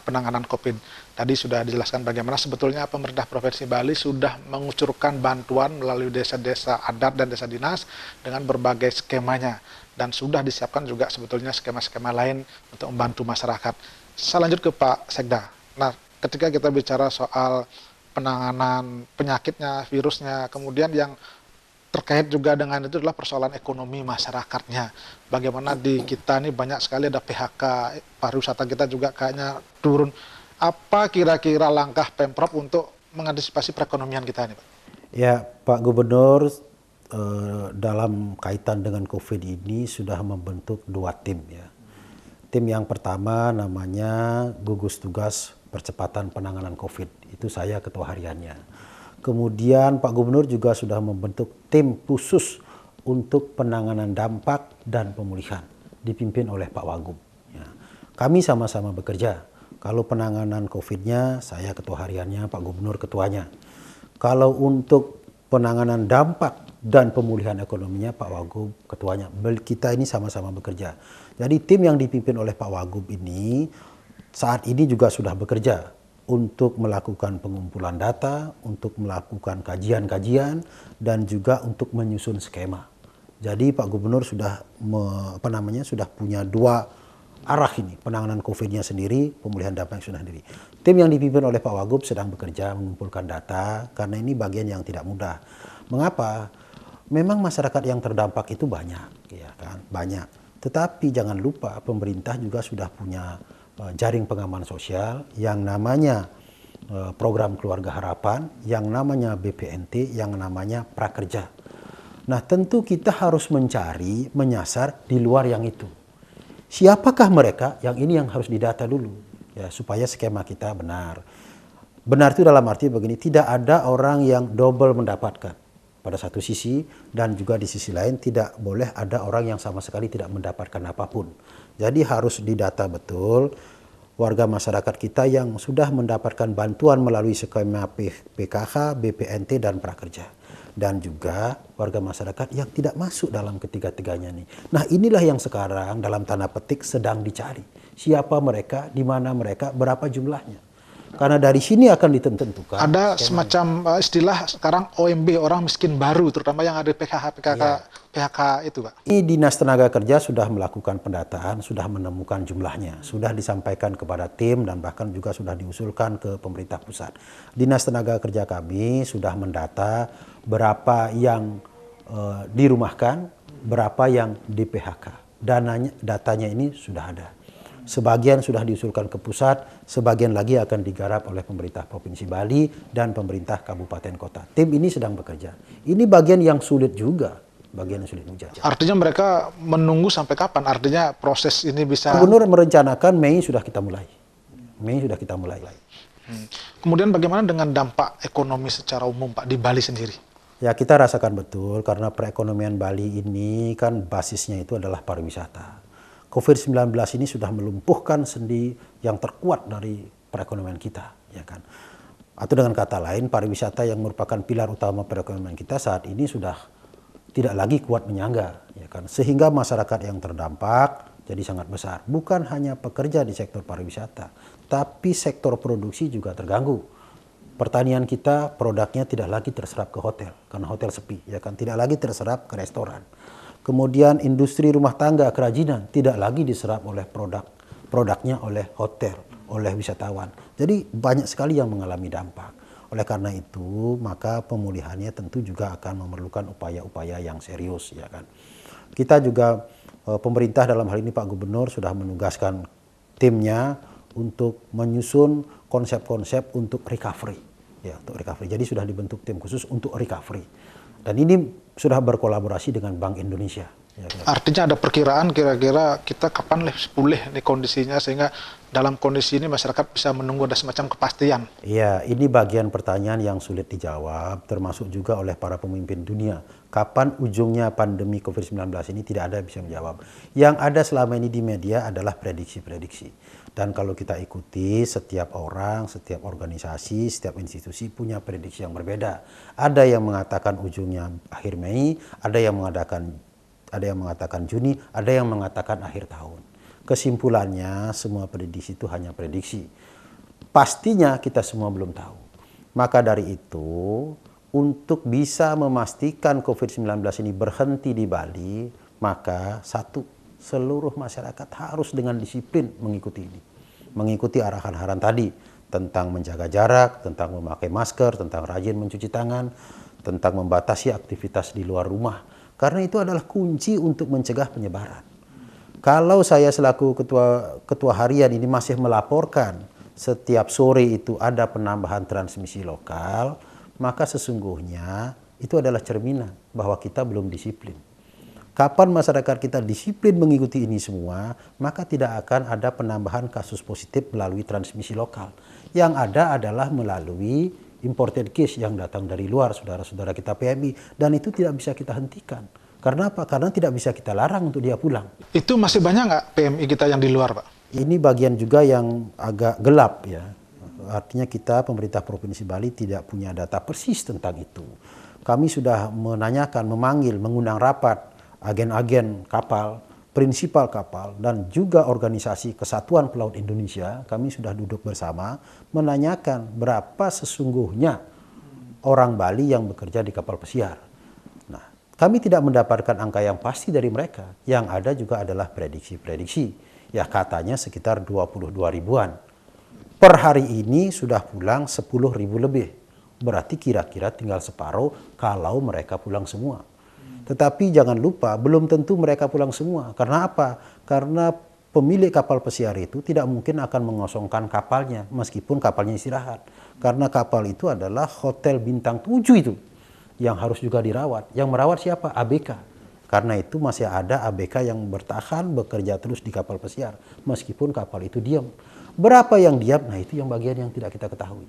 Penanganan COVID. Tadi sudah dijelaskan bagaimana sebetulnya pemerintah Provinsi Bali sudah mengucurkan bantuan melalui desa-desa adat dan desa dinas dengan berbagai skemanya dan sudah disiapkan juga sebetulnya skema-skema lain untuk membantu masyarakat. Saya lanjut ke Pak Sekda. Nah, ketika kita bicara soal penanganan penyakitnya, virusnya, kemudian yang terkait juga dengan itu adalah persoalan ekonomi masyarakatnya. Bagaimana di kita ini banyak sekali ada PHK, pariwisata kita juga kayaknya turun. Apa kira-kira langkah Pemprov untuk mengantisipasi perekonomian kita ini, Pak? Ya, Pak Gubernur dalam kaitan dengan COVID ini sudah membentuk 2 tim ya. Tim yang pertama namanya Gugus Tugas Percepatan Penanganan COVID, itu saya ketua hariannya. Kemudian Pak Gubernur juga sudah membentuk tim khusus untuk penanganan dampak dan pemulihan, dipimpin oleh Pak Wagub. Ya. Kami sama-sama bekerja. Kalau penanganan COVID-nya, saya ketua hariannya, Pak Gubernur ketuanya. Kalau untuk penanganan dampak dan pemulihan ekonominya, Pak Wagub ketuanya. Kita ini sama-sama bekerja. Jadi tim yang dipimpin oleh Pak Wagub ini saat ini juga sudah bekerja untuk melakukan pengumpulan data, untuk melakukan kajian-kajian, dan juga untuk menyusun skema. Jadi Pak Gubernur sudah sudah punya 2 arah ini, penanganan COVID-nya sendiri, pemulihan dampaknya sudah sendiri. Tim yang dipimpin oleh Pak Wagub sedang bekerja mengumpulkan data, karena ini bagian yang tidak mudah. Mengapa? Memang masyarakat yang terdampak itu banyak, ya kan? Banyak. Tetapi jangan lupa pemerintah juga sudah punya jaring pengaman sosial yang namanya program Keluarga Harapan, yang namanya BPNT, yang namanya Prakerja. Nah, tentu kita harus mencari, menyasar di luar yang itu. Siapakah mereka? Yang ini yang harus didata dulu, ya, supaya skema kita benar. Benar itu dalam arti begini, tidak ada orang yang double mendapatkan pada satu sisi, dan juga di sisi lain tidak boleh ada orang yang sama sekali tidak mendapatkan apapun. Jadi harus didata betul warga masyarakat kita yang sudah mendapatkan bantuan melalui skema PKH, BPNT, dan Prakerja. Dan juga warga masyarakat yang tidak masuk dalam ketiga-tiganya nih. Nah, inilah yang sekarang dalam tanda petik sedang dicari. Siapa mereka, di mana mereka, berapa jumlahnya. Karena dari sini akan ditentukan. Ada semacam istilah sekarang OMB, orang miskin baru, terutama yang ada PHK itu, Pak. Ini Dinas Tenaga Kerja sudah melakukan pendataan, sudah menemukan jumlahnya, sudah disampaikan kepada tim dan bahkan juga sudah diusulkan ke pemerintah pusat. Dinas Tenaga Kerja kami sudah mendata berapa yang dirumahkan, berapa yang di PHK. Datanya ini sudah ada. Sebagian sudah diusulkan ke pusat, sebagian lagi akan digarap oleh pemerintah Provinsi Bali dan pemerintah kabupaten kota. Tim ini sedang bekerja. Ini bagian yang sulit juga, bagian yang sulit juga. Artinya mereka menunggu sampai kapan? Artinya proses ini bisa... Gubernur merencanakan Mei sudah kita mulai. Kemudian bagaimana dengan dampak ekonomi secara umum, Pak, di Bali sendiri? Ya, kita rasakan betul karena perekonomian Bali ini kan basisnya itu adalah pariwisata. COVID-19 ini sudah melumpuhkan sendi yang terkuat dari perekonomian kita, ya kan. Atau dengan kata lain, pariwisata yang merupakan pilar utama perekonomian kita saat ini sudah tidak lagi kuat menyangga, ya kan. Sehingga masyarakat yang terdampak jadi sangat besar. Bukan hanya pekerja di sektor pariwisata, tapi sektor produksi juga terganggu. Pertanian kita produknya tidak lagi terserap ke hotel karena hotel sepi, ya kan. Tidak lagi terserap ke restoran. Kemudian industri rumah tangga kerajinan tidak lagi diserap oleh produknya oleh hotel, oleh wisatawan. Jadi banyak sekali yang mengalami dampak. Oleh karena itu, maka pemulihannya tentu juga akan memerlukan upaya-upaya yang serius, ya kan. Kita juga pemerintah dalam hal ini Pak Gubernur sudah menugaskan timnya untuk menyusun konsep-konsep untuk recovery, ya, untuk recovery. Jadi sudah dibentuk tim khusus untuk recovery. Dan ini sudah berkolaborasi dengan Bank Indonesia. Ya, artinya ada perkiraan kira-kira kita kapan pulih nih kondisinya sehingga dalam kondisi ini masyarakat bisa menunggu ada semacam kepastian. Iya, ini bagian pertanyaan yang sulit dijawab, termasuk juga oleh para pemimpin dunia. Kapan ujungnya pandemi COVID-19 ini tidak ada yang bisa menjawab. Yang ada selama ini di media adalah prediksi-prediksi. Dan kalau kita ikuti, setiap orang, setiap organisasi, setiap institusi punya prediksi yang berbeda. Ada yang mengatakan ujungnya akhir Mei, ada yang mengatakan Juni, ada yang mengatakan akhir tahun. Kesimpulannya semua prediksi itu hanya prediksi. Pastinya kita semua belum tahu. Maka dari itu, untuk bisa memastikan COVID-19 ini berhenti di Bali, maka satu, seluruh masyarakat harus dengan disiplin mengikuti ini. Mengikuti arahan-arahan tadi tentang menjaga jarak, tentang memakai masker, tentang rajin mencuci tangan, tentang membatasi aktivitas di luar rumah. Karena itu adalah kunci untuk mencegah penyebaran. Kalau saya selaku ketua harian ini masih melaporkan setiap sore itu ada penambahan transmisi lokal, maka sesungguhnya itu adalah cerminan bahwa kita belum disiplin. Kapan masyarakat kita disiplin mengikuti ini semua, maka tidak akan ada penambahan kasus positif melalui transmisi lokal. Yang ada adalah melalui imported case yang datang dari luar, saudara-saudara kita PMI. Dan itu tidak bisa kita hentikan. Karena apa? Karena tidak bisa kita larang untuk dia pulang. Itu masih banyak nggak PMI kita yang di luar, Pak? Ini bagian juga yang agak gelap, ya. Artinya kita, pemerintah Provinsi Bali tidak punya data persis tentang itu. Kami sudah menanyakan, memanggil, mengundang rapat agen-agen kapal, prinsipal kapal, dan juga organisasi Kesatuan Pelaut Indonesia. Kami sudah duduk bersama menanyakan berapa sesungguhnya orang Bali yang bekerja di kapal pesiar. Nah, kami tidak mendapatkan angka yang pasti dari mereka. Yang ada juga adalah prediksi-prediksi. Ya, katanya sekitar 22 ribuan. Per hari ini sudah pulang 10 ribu lebih. Berarti kira-kira tinggal separuh kalau mereka pulang semua. Tetapi jangan lupa, belum tentu mereka pulang semua. Karena apa? Karena pemilik kapal pesiar itu tidak mungkin akan mengosongkan kapalnya meskipun kapalnya istirahat. Karena kapal itu adalah hotel bintang 7 itu yang harus juga dirawat. Yang merawat siapa? ABK. Karena itu masih ada ABK yang bertahan bekerja terus di kapal pesiar meskipun kapal itu diam. Berapa yang diam? Nah itu yang bagian yang tidak kita ketahui.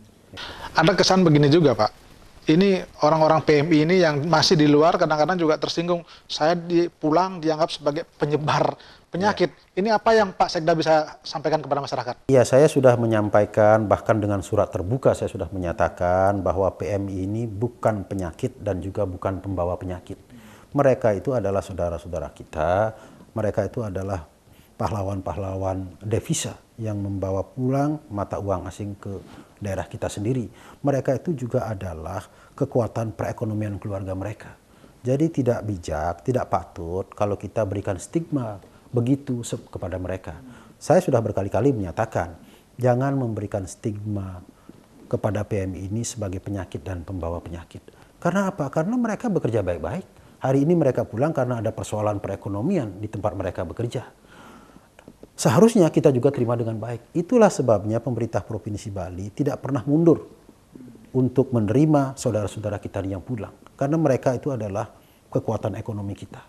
Ada kesan begini juga Pak. Ini orang-orang PMI ini yang masih di luar kadang-kadang juga tersinggung. Saya pulang dianggap sebagai penyebar penyakit. Ini apa yang Pak Sekda bisa sampaikan kepada masyarakat? Iya, saya sudah menyampaikan, bahkan dengan surat terbuka saya sudah menyatakan bahwa PMI ini bukan penyakit dan juga bukan pembawa penyakit. Mereka itu adalah saudara-saudara kita, mereka itu adalah pahlawan-pahlawan devisa yang membawa pulang mata uang asing ke daerah kita sendiri. Mereka itu juga adalah kekuatan perekonomian keluarga mereka. Jadi tidak bijak, tidak patut kalau kita berikan stigma begitu kepada mereka. Saya sudah berkali-kali menyatakan, jangan memberikan stigma kepada PMI ini sebagai penyakit dan pembawa penyakit. Karena apa? Karena mereka bekerja baik-baik. Hari ini mereka pulang karena ada persoalan perekonomian di tempat mereka bekerja. Seharusnya kita juga terima dengan baik. Itulah sebabnya pemerintah Provinsi Bali tidak pernah mundur untuk menerima saudara-saudara kita yang pulang. Karena mereka itu adalah kekuatan ekonomi kita.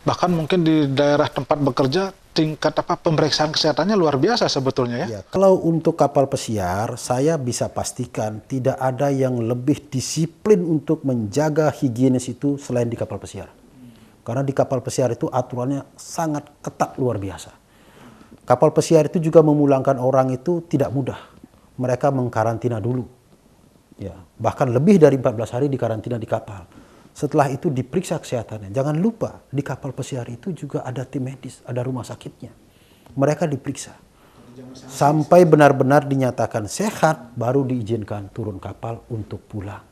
Bahkan mungkin di daerah tempat bekerja tingkat pemeriksaan kesehatannya luar biasa sebetulnya ya. Ya, kalau untuk kapal pesiar, saya bisa pastikan tidak ada yang lebih disiplin untuk menjaga higienis itu selain di kapal pesiar. Karena di kapal pesiar itu aturannya sangat ketat luar biasa. Kapal pesiar itu juga memulangkan orang itu tidak mudah. Mereka mengkarantina dulu. Ya, bahkan lebih dari 14 hari dikarantina di kapal. Setelah itu diperiksa kesehatannya. Jangan lupa di kapal pesiar itu juga ada tim medis, ada rumah sakitnya. Mereka diperiksa. Sampai benar-benar dinyatakan sehat baru diizinkan turun kapal untuk pulang.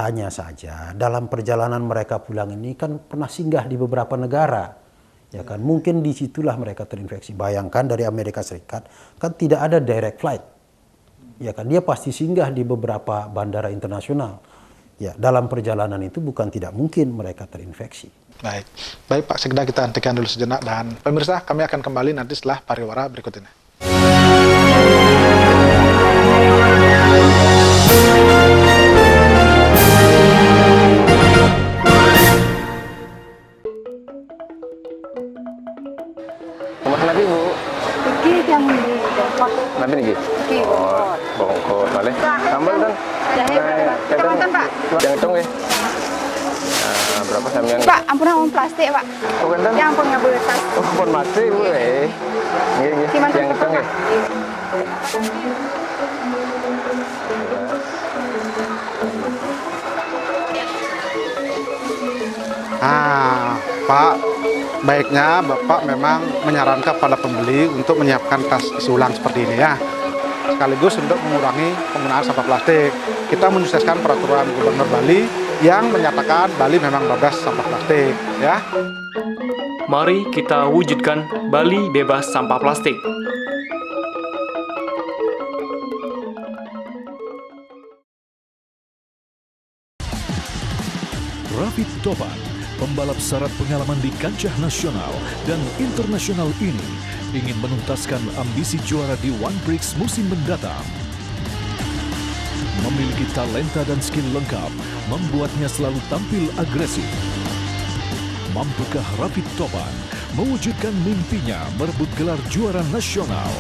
Hanya saja dalam perjalanan mereka pulang ini kan pernah singgah di beberapa negara. Ya kan, mungkin disitulah mereka terinfeksi. Bayangkan dari Amerika Serikat kan tidak ada direct flight. Ya kan, dia pasti singgah di beberapa bandara internasional. Ya, dalam perjalanan itu bukan tidak mungkin mereka terinfeksi. Baik Pak Sekda, kita hentikan dulu sejenak dan pemirsa kami akan kembali nanti setelah pariwara berikut ini. Nabi Bu. Iki yang di depot. Nabi nih. Oh, bongkot boleh. Sambal kan? Kecamatan Pak. Yang hitung ya. Berapa sampean? Pak, ampun plastik Pak. Oh, kan? Yang ampun nggak boleh tas. Oh, ampun mati boleh. Nggih. Yang hitung ya. Pak, baiknya Bapak memang menyarankan pada pembeli untuk menyiapkan tas isi ulang seperti ini ya. Sekaligus untuk mengurangi penggunaan sampah plastik. Kita menyukseskan peraturan Gubernur Bali yang menyatakan Bali memang bebas sampah plastik ya. Mari kita wujudkan Bali bebas sampah plastik. Rafid Topan, pembalap syarat pengalaman di kancah nasional dan internasional ini, ingin menuntaskan ambisi juara di One Prix musim mendatang. Memiliki talenta dan skill lengkap, membuatnya selalu tampil agresif. Mampukah Rafid Topan mewujudkan mimpinya merebut gelar juara nasional?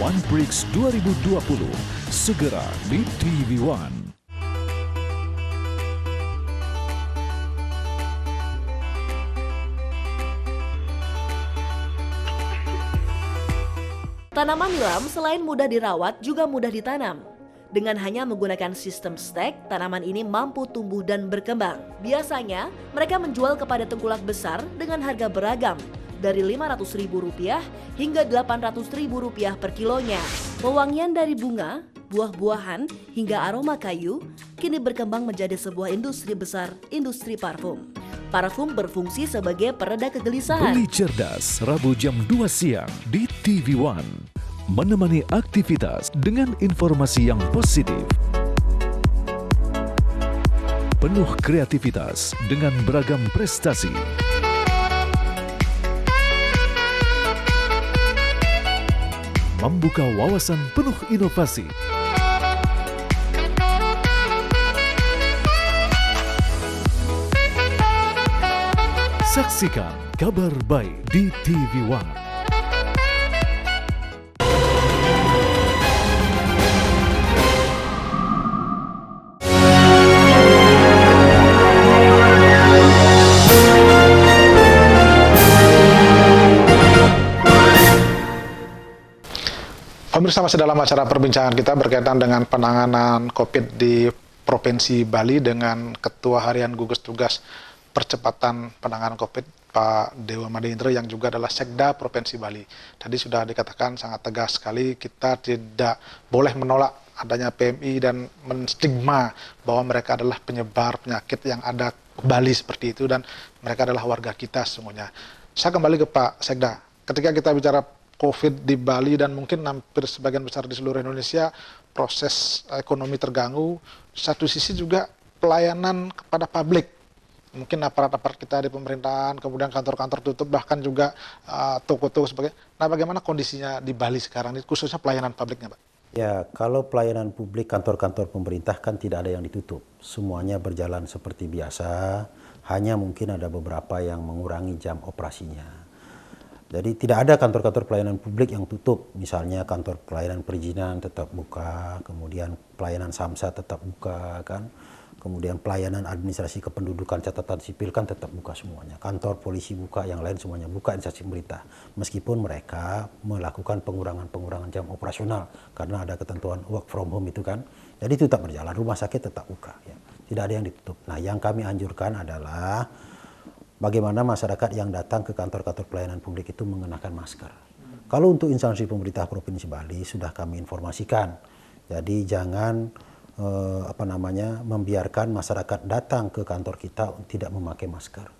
One Prix 2020, segera di TV One. Tanaman nilam selain mudah dirawat juga mudah ditanam. Dengan hanya menggunakan sistem stek, tanaman ini mampu tumbuh dan berkembang. Biasanya, mereka menjual kepada tengkulak besar dengan harga beragam, dari Rp500.000 hingga Rp800.000 per kilonya. Pewangian dari bunga, buah-buahan, hingga aroma kayu, kini berkembang menjadi sebuah industri besar, industri parfum. Parfum berfungsi sebagai pereda kegelisahan. Beli cerdas, Rabu jam 2 siang di TV One. Menemani aktivitas dengan informasi yang positif. penuh kreativitas dengan beragam prestasi. Membuka wawasan penuh inovasi. Saksikan Kabar Baik di TV One. Pemirsa, masih dalam acara perbincangan kita berkaitan dengan penanganan COVID di Provinsi Bali dengan Ketua Harian Gugus Tugas Percepatan Penanganan COVID, Pak Dewa Madindra, yang juga adalah Sekda Provinsi Bali. Tadi sudah dikatakan sangat tegas sekali, kita tidak boleh menolak adanya PMI dan menstigma bahwa mereka adalah penyebar penyakit yang ada Bali seperti itu, dan mereka adalah warga kita semuanya. Saya kembali ke Pak Sekda. Ketika kita bicara COVID di Bali dan mungkin hampir sebagian besar di seluruh Indonesia, proses ekonomi terganggu, satu sisi juga pelayanan kepada publik. Mungkin aparat-aparat kita di pemerintahan, kemudian kantor-kantor tutup, bahkan juga toko-toko sebagainya. Nah, bagaimana kondisinya di Bali sekarang, khususnya pelayanan publiknya, Pak? Ya, kalau pelayanan publik kantor-kantor pemerintah kan tidak ada yang ditutup. Semuanya berjalan seperti biasa, hanya mungkin ada beberapa yang mengurangi jam operasinya. Jadi tidak ada kantor-kantor pelayanan publik yang tutup. Misalnya kantor pelayanan perizinan tetap buka, kemudian pelayanan SAMSA tetap buka, kan. Kemudian pelayanan administrasi kependudukan catatan sipil kan tetap buka semuanya. Kantor polisi buka, yang lain semuanya buka, instansi pemerintah. Meskipun mereka melakukan pengurangan jam operasional karena ada ketentuan work from home itu kan. Jadi tetap berjalan, rumah sakit tetap buka. Ya. Tidak ada yang ditutup. Nah, yang kami anjurkan adalah bagaimana masyarakat yang datang ke kantor-kantor pelayanan publik itu mengenakan masker. Kalau untuk instansi pemerintah Provinsi Bali sudah kami informasikan. Jadi jangan membiarkan masyarakat datang ke kantor kita tidak memakai masker.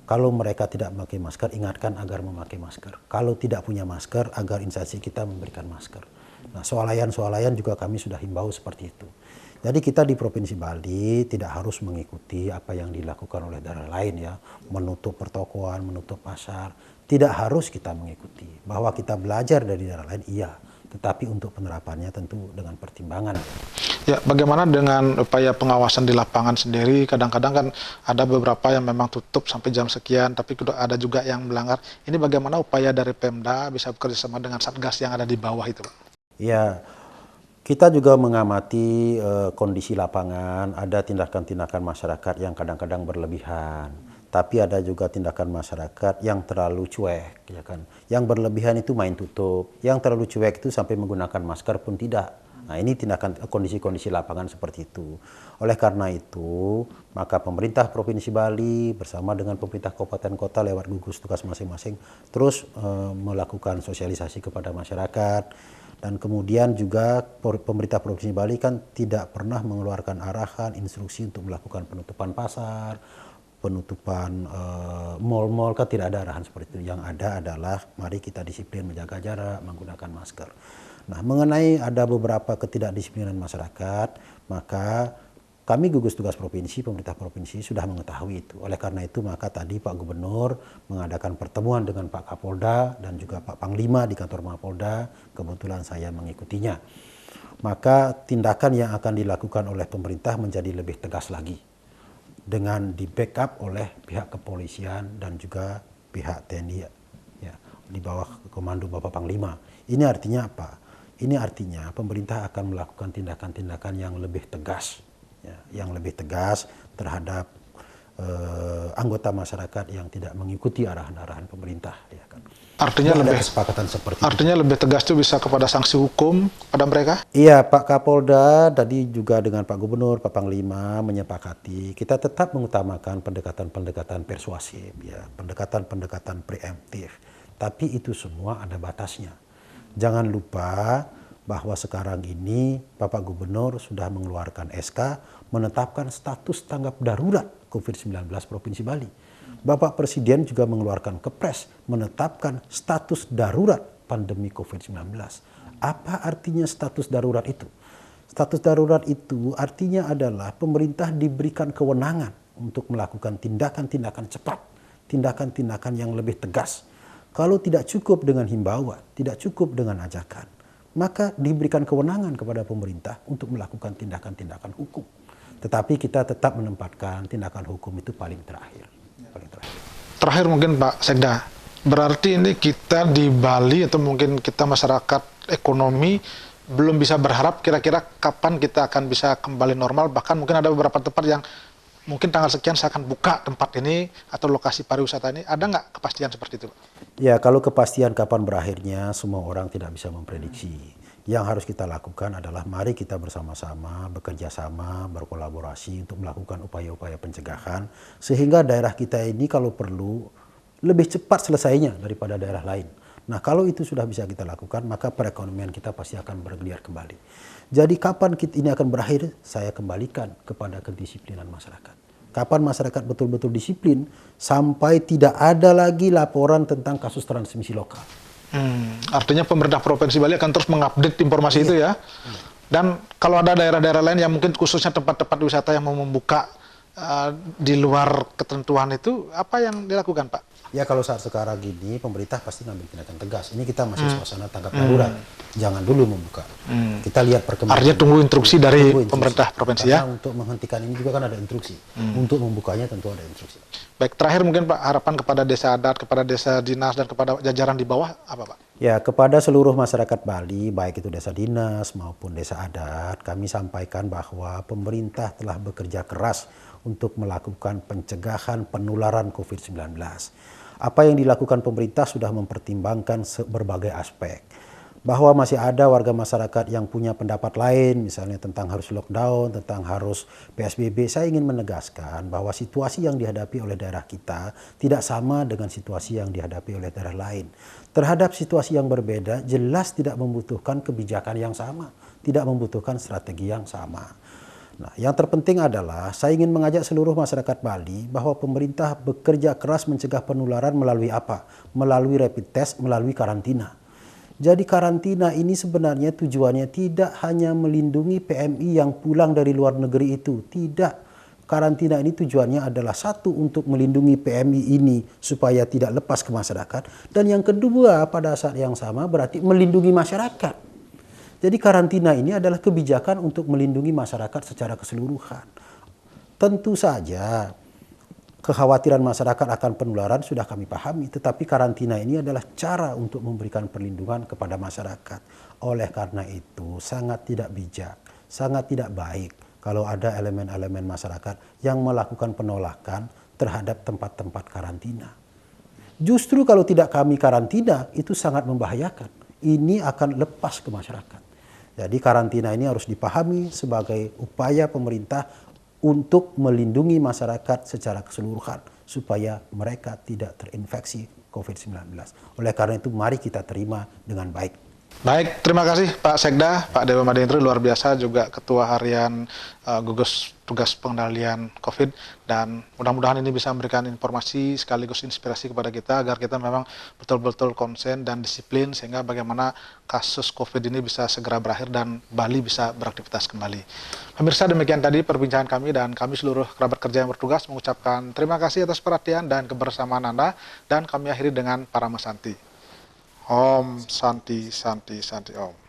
Kalau mereka tidak memakai masker, ingatkan agar memakai masker. Kalau tidak punya masker, agar instansi kita memberikan masker. Nah, swalayan juga kami sudah himbau seperti itu. Jadi kita di Provinsi Bali tidak harus mengikuti apa yang dilakukan oleh daerah lain ya, menutup pertokoan, menutup pasar. Tidak harus kita mengikuti. Bahwa kita belajar dari daerah lain, iya. Tetapi untuk penerapannya tentu dengan pertimbangan. Ya, bagaimana dengan upaya pengawasan di lapangan sendiri? Kadang-kadang kan ada beberapa yang memang tutup sampai jam sekian, tapi ada juga yang melanggar. Ini bagaimana upaya dari Pemda bisa bekerjasama dengan Satgas yang ada di bawah itu, Pak? Ya, kita juga mengamati kondisi lapangan, ada tindakan-tindakan masyarakat yang kadang-kadang berlebihan. Tapi ada juga tindakan masyarakat yang terlalu cuek, ya kan. Yang berlebihan itu main tutup, yang terlalu cuek itu sampai menggunakan masker pun tidak. Nah, ini tindakan kondisi-kondisi lapangan seperti itu. Oleh karena itu, maka pemerintah Provinsi Bali bersama dengan pemerintah kabupaten kota lewat gugus tugas masing-masing terus melakukan sosialisasi kepada masyarakat. Dan kemudian juga pemerintah Provinsi Bali kan tidak pernah mengeluarkan arahan, instruksi untuk melakukan penutupan pasar, penutupan mal-mal, kan tidak ada arahan seperti itu. Yang ada adalah mari kita disiplin menjaga jarak, menggunakan masker. Nah, mengenai ada beberapa ketidakdisiplinan masyarakat, maka kami gugus tugas provinsi, pemerintah provinsi sudah mengetahui itu. Oleh karena itu, maka tadi Pak Gubernur mengadakan pertemuan dengan Pak Kapolda dan juga Pak Panglima di kantor Mapolda, kebetulan saya mengikutinya. Maka tindakan yang akan dilakukan oleh pemerintah menjadi lebih tegas lagi, dengan di backup oleh pihak kepolisian dan juga pihak TNI ya, di bawah komando Bapak Panglima. Ini artinya apa? Ini artinya pemerintah akan melakukan tindakan-tindakan yang lebih tegas, ya, yang lebih tegas terhadap anggota masyarakat yang tidak mengikuti arahan-arahan pemerintah. Ya kan. Artinya lebih kesepakatan seperti artinya itu. Lebih tegas itu bisa kepada sanksi hukum pada mereka? Iya, Pak Kapolda tadi juga dengan Pak Gubernur, Pak Panglima menyepakati kita tetap mengutamakan pendekatan-pendekatan persuasif, ya, pendekatan-pendekatan preemptif. Tapi itu semua ada batasnya. Jangan lupa bahwa sekarang ini Bapak Gubernur sudah mengeluarkan SK menetapkan status tanggap darurat COVID-19 Provinsi Bali. Bapak Presiden juga mengeluarkan Kepres menetapkan status darurat pandemi COVID-19. Apa artinya status darurat itu? Status darurat itu artinya adalah pemerintah diberikan kewenangan untuk melakukan tindakan-tindakan cepat, tindakan-tindakan yang lebih tegas. Kalau tidak cukup dengan himbauan, tidak cukup dengan ajakan, maka diberikan kewenangan kepada pemerintah untuk melakukan tindakan-tindakan hukum. Tetapi kita tetap menempatkan tindakan hukum itu paling terakhir. Terakhir mungkin Pak Sekda, berarti ini kita di Bali atau mungkin kita masyarakat ekonomi belum bisa berharap kira-kira kapan kita akan bisa kembali normal, bahkan mungkin ada beberapa tempat yang mungkin tanggal sekian saya akan buka tempat ini atau lokasi pariwisata ini, ada nggak kepastian seperti itu Pak? Ya, kalau kepastian kapan berakhirnya semua orang tidak bisa memprediksi. Yang harus kita lakukan adalah mari kita bersama-sama, bekerja sama, berkolaborasi untuk melakukan upaya-upaya pencegahan sehingga daerah kita ini kalau perlu lebih cepat selesainya daripada daerah lain. Nah, kalau itu sudah bisa kita lakukan, maka perekonomian kita pasti akan bergeliat kembali. Jadi kapan ini akan berakhir, saya kembalikan kepada kedisiplinan masyarakat. Kapan masyarakat betul-betul disiplin sampai tidak ada lagi laporan tentang kasus transmisi lokal. Artinya pemerintah Provinsi Bali akan terus mengupdate informasi itu ya. Dan kalau ada daerah-daerah lain yang mungkin khususnya tempat-tempat wisata yang mau membuka di luar ketentuan itu, apa yang dilakukan Pak? Ya kalau saat sekarang gini pemerintah pasti ngambil tindakan tegas. Ini kita masih suasana tanggap darurat. Jangan dulu membuka. Kita lihat perkembangan. Artinya tunggu instruksi dari pemerintah provinsi ya. Untuk menghentikan ini juga kan ada instruksi. Untuk membukanya tentu ada instruksi. Baik, terakhir mungkin Pak, harapan kepada desa adat, kepada desa dinas dan kepada jajaran di bawah apa Pak? Ya, kepada seluruh masyarakat Bali, baik itu desa dinas maupun desa adat, kami sampaikan bahwa pemerintah telah bekerja keras untuk melakukan pencegahan penularan COVID-19. Apa yang dilakukan pemerintah sudah mempertimbangkan berbagai aspek. Bahwa masih ada warga masyarakat yang punya pendapat lain, misalnya tentang harus lockdown, tentang harus PSBB, saya ingin menegaskan bahwa situasi yang dihadapi oleh daerah kita tidak sama dengan situasi yang dihadapi oleh daerah lain. Terhadap situasi yang berbeda, jelas tidak membutuhkan kebijakan yang sama, tidak membutuhkan strategi yang sama. Nah, yang terpenting adalah saya ingin mengajak seluruh masyarakat Bali bahwa pemerintah bekerja keras mencegah penularan melalui apa? Melalui rapid test, melalui karantina. Jadi karantina ini sebenarnya tujuannya tidak hanya melindungi PMI yang pulang dari luar negeri itu. Tidak. Karantina ini tujuannya adalah satu untuk melindungi PMI ini supaya tidak lepas ke masyarakat. Dan yang kedua pada saat yang sama berarti melindungi masyarakat. Jadi karantina ini adalah kebijakan untuk melindungi masyarakat secara keseluruhan. Tentu saja kekhawatiran masyarakat akan penularan sudah kami pahami, tetapi karantina ini adalah cara untuk memberikan perlindungan kepada masyarakat. Oleh karena itu sangat tidak bijak, sangat tidak baik kalau ada elemen-elemen masyarakat yang melakukan penolakan terhadap tempat-tempat karantina. Justru kalau tidak kami karantina itu sangat membahayakan. Ini akan lepas ke masyarakat. Jadi karantina ini harus dipahami sebagai upaya pemerintah untuk melindungi masyarakat secara keseluruhan supaya mereka tidak terinfeksi COVID-19. Oleh karena itu mari kita terima dengan baik. Baik, terima kasih Pak Sekda, Pak Dewa Madentri, luar biasa, juga Ketua Harian Gugus Tugas Pengendalian COVID, dan mudah-mudahan ini bisa memberikan informasi sekaligus inspirasi kepada kita agar kita memang betul-betul konsen dan disiplin sehingga bagaimana kasus COVID ini bisa segera berakhir dan Bali bisa beraktivitas kembali. Pemirsa, demikian tadi perbincangan kami dan kami seluruh kerabat kerja yang bertugas mengucapkan terima kasih atas perhatian dan kebersamaan Anda, dan kami akhiri dengan Paramasanti. Om Santi Santi Santi Om.